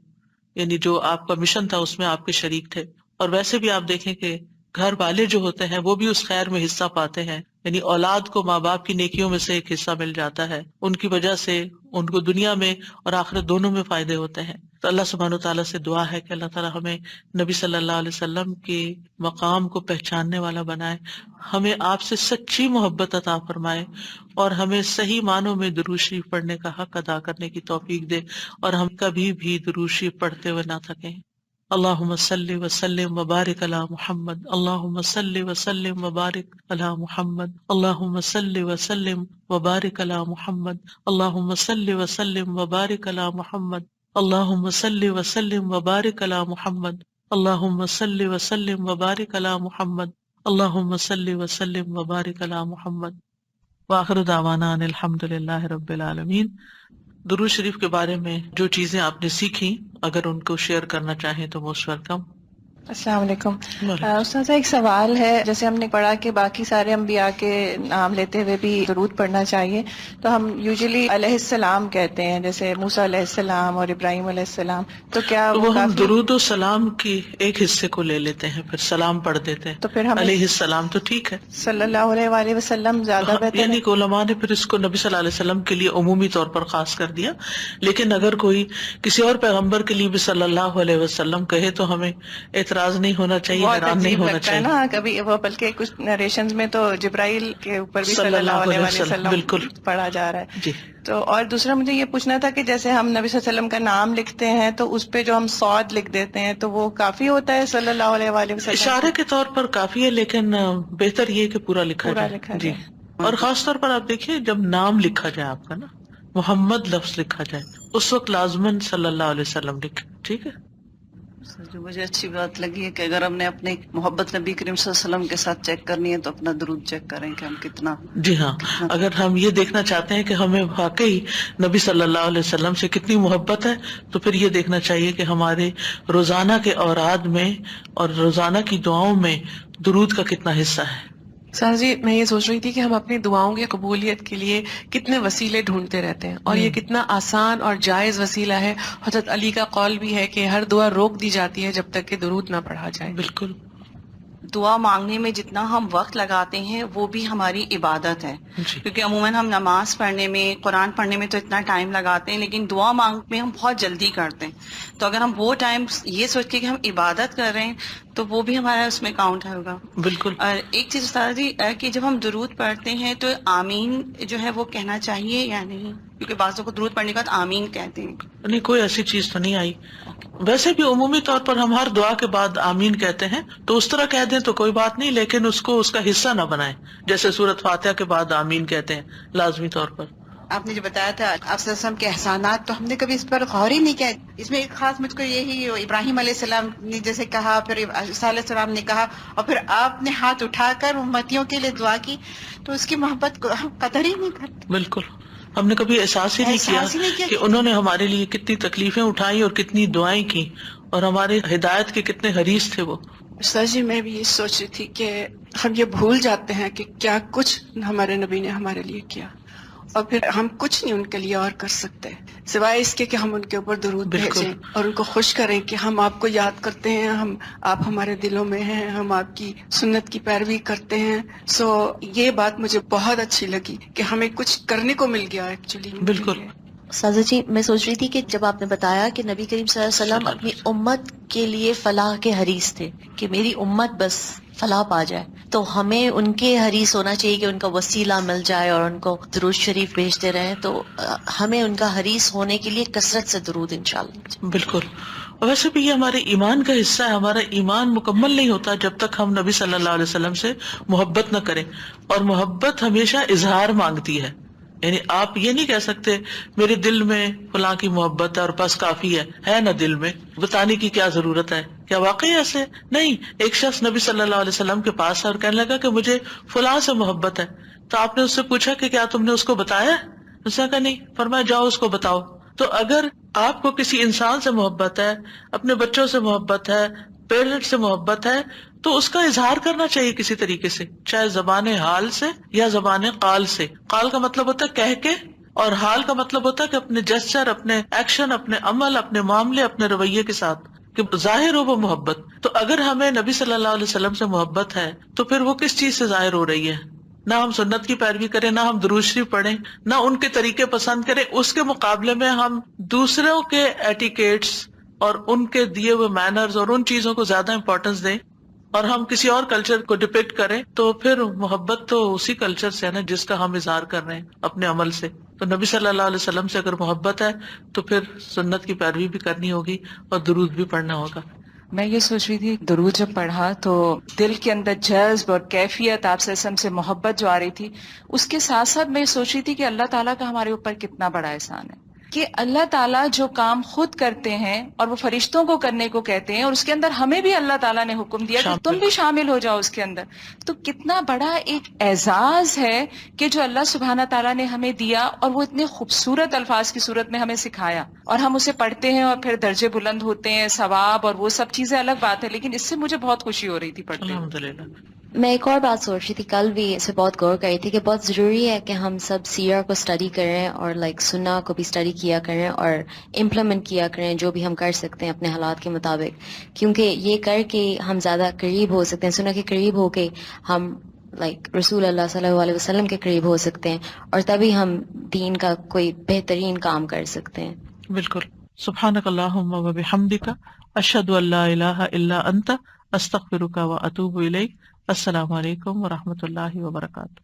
یعنی جو آپ کا مشن تھا اس میں آپ کے شریک تھے۔ اور ویسے بھی آپ دیکھیں کہ گھر والے جو ہوتے ہیں وہ بھی اس خیر میں حصہ پاتے ہیں، یعنی اولاد کو ماں باپ کی نیکیوں میں سے ایک حصہ مل جاتا ہے، ان کی وجہ سے ان کو دنیا میں اور آخرت دونوں میں فائدے ہوتے ہیں۔ تو اللہ سبحانہ وتعالیٰ سے دعا ہے کہ اللہ تعالیٰ ہمیں نبی صلی اللہ علیہ وسلم کے مقام کو پہچاننے والا بنائے، ہمیں آپ سے سچی محبت عطا فرمائے، اور ہمیں صحیح معنوں میں درود شریف پڑھنے کا حق ادا کرنے کی توفیق دے، اور ہم کبھی بھی درود شریف پڑھتے ہوئے نہ تھکیں۔ اللہم صلی وسلم وبارک علی محمد، اللہم صلی وسلم وبارک علی محمد، اللہم صلی وسلم وبارک علی محمد، اللہم صلی وسلم وبارک علی محمد، اللہم صلی وسلم وبارک علی محمد، اللہم صلی وسلم وبارک علی محمد، اللہم صلی وسلم وبارک علی محمد۔ وآخر دعوانا ان الحمد للہ رب العالمین۔ درود شریف کے بارے میں جو چیزیں آپ نے سیکھی اگر ان کو شیئر کرنا چاہیں تو موسٹ ویلکم۔ السلام علیکم۔ استاذہ ایک سوال ہے، جیسے ہم نے پڑھا کہ باقی سارے انبیاء کے نام لیتے ہوئے بھی درود پڑھنا چاہیے، تو ہم یوزلی علیہ السلام کہتے ہیں، جیسے موسیٰ علیہ السلام اور ابراہیم علیہ السلام، تو کیا وہ ہم کافی؟ درود و سلام کی ایک حصے کو لے لیتے ہیں، پھر سلام پڑھ دیتے ہیں، تو پھر ہم علیہ السلام تو ٹھیک ہے، صلی اللہ علیہ وآلہ وسلم زیادہ بہتر یعنی ہے؟ کہ علماء نے پھر اس کو نبی صلی اللہ علیہ وسلم کے لیے عمومی طور پر خاص کر دیا، لیکن اگر کوئی کسی اور پیغمبر کے لیے بھی صلی اللہ علیہ وسلم کہے تو ہمیں اعتراض نہیں ہونا چاہیے، بہت حیران نہیں عجیب ہونا لگتا ہے چاہیے۔ نا کبھی وہ، بلکہ کچھ نریشنز میں تو جبرائیل کے اوپر بھی صلی اللہ علیہ وسلم بالکل پڑھا جا رہا ہے۔ جی، تو اور دوسرا مجھے یہ پوچھنا تھا کہ جیسے ہم نبی صلی اللہ علیہ وسلم کا نام لکھتے ہیں تو اس پہ جو ہم صاد لکھ دیتے ہیں تو وہ کافی ہوتا ہے صلی اللہ علیہ وآلہ وسلم؟ اشارے کے طور پر کافی ہے، لیکن بہتر یہ کہ پورا لکھا پورا جائے۔ لکھا جی، جائے۔ اور خاص طور پر آپ دیکھیے جب نام لکھا جائے آپ کا نا، محمد لفظ لکھا جائے، اس وقت لازماً صلی اللہ علیہ وسلم لکھے. ٹھیک ہے. جو مجھے اچھی بات لگی ہے کہ اگر ہم نے اپنی محبت نبی کریم صلی اللہ علیہ وسلم کے ساتھ چیک کرنی ہے تو اپنا درود چیک کریں کہ ہم کتنا. جی ہاں، اگر ہم یہ دیکھنا چاہتے ہیں کہ ہمیں واقعی نبی صلی اللہ علیہ وسلم سے کتنی محبت ہے تو پھر یہ دیکھنا چاہیے کہ ہمارے روزانہ کے اوراد میں اور روزانہ کی دعاؤں میں درود کا کتنا حصہ ہے. سر جی میں یہ سوچ رہی تھی کہ ہم اپنی دعاؤں کی قبولیت کے لیے کتنے وسیلے ڈھونڈتے رہتے ہیں، اور یہ کتنا آسان اور جائز وسیلہ ہے. حضرت علی کا قول بھی ہے کہ ہر دعا روک دی جاتی ہے جب تک کہ درود نہ پڑھا جائے. بالکل. دعا مانگنے میں جتنا ہم وقت لگاتے ہیں وہ بھی ہماری عبادت ہے، جی. کیونکہ عموماً ہم نماز پڑھنے میں، قرآن پڑھنے میں تو اتنا ٹائم لگاتے ہیں، لیکن دعا مانگنے میں ہم بہت جلدی کرتے ہیں. تو اگر ہم وہ ٹائم یہ سوچ کے کہ ہم عبادت کر رہے ہیں تو وہ بھی ہمارا اس میں کاؤنٹ ہوگا. بالکل. اور ایک چیز استاد جی کہ جب ہم درود پڑھتے ہیں تو آمین جو ہے وہ کہنا چاہیے یا نہیں؟ کیونکہ بعضوں کو درود پڑھنے کے بعد آمین کہتے ہیں. نہیں، کوئی ایسی چیز تو نہیں آئی. ویسے بھی عمومی طور پر ہم ہر دعا کے بعد آمین کہتے ہیں، تو اس طرح کہہ دیں تو کوئی بات نہیں، لیکن اس کو اس کا حصہ نہ بنائیں. جیسے سورۃ فاتحہ کے بعد آمین کہتے ہیں لازمی طور پر. آپ نے جو بتایا تھا آپ صلی اللہ علیہ وسلم کے احسانات، تو ہم نے کبھی اس پر غور ہی نہیں کیا. اس میں ایک خاص مجھ کو یہی ابراہیم علیہ السلام نے جیسے کہا، پھر عیسیٰ علیہ السلام نے کہا، اور پھر آپ نے ہاتھ اٹھا کر امتیوں کے لیے دعا کی، تو اس کی محبت کو ہم قدر ہی نہیں کرتے. بالکل. ہم نے کبھی احساس ہی نہیں کیا کہ انہوں نے ہمارے لیے کتنی تکلیفیں اٹھائیں اور کتنی دعائیں کی، اور ہمارے ہدایت کے کتنے حریص تھے وہ. سر جی میں بھی یہ سوچ رہی تھی کہ ہم یہ بھول جاتے ہیں کہ کیا کچھ ہمارے نبی نے ہمارے لیے کیا، اور پھر ہم کچھ نہیں ان کے لیے اور کر سکتے سوائے اس کے کہ ہم ان کے اوپر درود بھیجیں اور ان کو خوش کریں کہ ہم آپ کو یاد کرتے ہیں، آپ ہمارے دلوں میں ہیں، ہم آپ کی سنت کی پیروی کرتے ہیں. سو یہ بات مجھے بہت اچھی لگی کہ ہمیں کچھ کرنے کو مل گیا ایکچولی. بالکل. سازا جی میں سوچ رہی تھی کہ جب آپ نے بتایا کہ نبی کریم صلی اللہ علیہ وسلم اپنی امت کے لیے فلاح کے حریص تھے کہ میری امت بس فلاح پا جائے، تو ہمیں ان کے حریص ہونا چاہیے کہ ان کا وسیلہ مل جائے اور ان کو درود شریف بھیجتے رہیں. تو ہمیں ان کا حریص ہونے کے لیے کثرت سے درود انشاءاللہ. بالکل. ویسے بھی یہ ہمارے ایمان کا حصہ ہے. ہمارا ایمان مکمل نہیں ہوتا جب تک ہم نبی صلی اللہ علیہ وسلم سے محبت نہ کریں، اور محبت ہمیشہ اظہار مانگتی ہے. یعنی آپ یہ نہیں کہہ سکتے میرے دل میں فلاں کی محبت ہے اور بس کافی ہے نا دل میں، بتانے کی کیا ضرورت ہے؟ کیا واقعی ایسے نہیں؟ ایک شخص نبی صلی اللہ علیہ وسلم کے پاس اور کہنے لگا کہ مجھے فلاں سے محبت ہے. تو آپ نے اس سے پوچھا کہ کیا تم نے اس کو بتایا؟ اس نے کہا نہیں. فرمایا جاؤ اس کو بتاؤ. تو اگر آپ کو کسی انسان سے محبت ہے، اپنے بچوں سے محبت ہے، پیرنٹ سے محبت ہے، تو اس کا اظہار کرنا چاہیے کسی طریقے سے، چاہے زبان حال سے یا زبان قال سے. قال کا مطلب ہوتا ہے کہہ کے، اور حال کا مطلب ہوتا ہے کہ اپنے جسچر، اپنے ایکشن، اپنے عمل، اپنے معاملے، اپنے رویے کے ساتھ کہ ظاہر ہو وہ محبت. تو اگر ہمیں نبی صلی اللہ علیہ وسلم سے محبت ہے تو پھر وہ کس چیز سے ظاہر ہو رہی ہے؟ نہ ہم سنت کی پیروی کریں، نہ ہم درود شریف پڑھیں، نہ ان کے طریقے پسند کریں، اس کے مقابلے میں ہم دوسروں کے ایٹیکیٹس اور ان کے دیے ہوئے مینرز اور ان چیزوں کو زیادہ امپورٹنس دیں، اور ہم کسی اور کلچر کو ڈپکٹ کریں، تو پھر محبت تو اسی کلچر سے ہے نا جس کا ہم اظہار کر رہے ہیں اپنے عمل سے. تو نبی صلی اللہ علیہ وسلم سے اگر محبت ہے تو پھر سنت کی پیروی بھی کرنی ہوگی اور درود بھی پڑھنا ہوگا. میں یہ سوچ رہی تھی درود جب پڑھا تو دل کے اندر جذب اور کیفیت آپ سے محبت جو آ رہی تھی، اس کے ساتھ ساتھ میں یہ سوچ رہی تھی کہ اللہ تعالیٰ کا ہمارے اوپر کتنا بڑا احسان ہے کہ اللہ تعالیٰ جو کام خود کرتے ہیں اور وہ فرشتوں کو کرنے کو کہتے ہیں، اور اس کے اندر ہمیں بھی اللہ تعالیٰ نے حکم دیا کہ تم بھی شامل ہو جاؤ اس کے اندر. تو کتنا بڑا ایک اعزاز ہے کہ جو اللہ سبحانہ تعالیٰ نے ہمیں دیا، اور وہ اتنے خوبصورت الفاظ کی صورت میں ہمیں سکھایا، اور ہم اسے پڑھتے ہیں اور پھر درجے بلند ہوتے ہیں، ثواب اور وہ سب چیزیں الگ بات ہے، لیکن اس سے مجھے بہت خوشی ہو رہی تھی پڑھتے ہوئے. الحمدللہ. میں ایک اور بات سوچ رہی تھی، کل بھی اس پہ بہت غور کری تھی کہ بہت ضروری ہے کہ ہم سب سیرہ کو اسٹڈی کریں اور سنہ کو بھی اسٹڈی کیا کریں اور امپلیمنٹ کیا کریں جو بھی ہم کر سکتے ہیں اپنے حالات کے مطابق، کیونکہ یہ کر کے ہم زیادہ قریب ہو سکتے ہیں، سنہ کے قریب ہو کے ہم رسول اللہ صلی اللہ علیہ وسلم کے قریب ہو سکتے ہیں، اور تبھی ہم دین کا کوئی بہترین کام کر سکتے ہیں. بالکل. سبحانک اللہم و بحمدک، اشہد ان لا الہ الا انت، استغفرک و اتوب الیک. السلام علیکم و رحمۃ اللہ وبرکاتہ.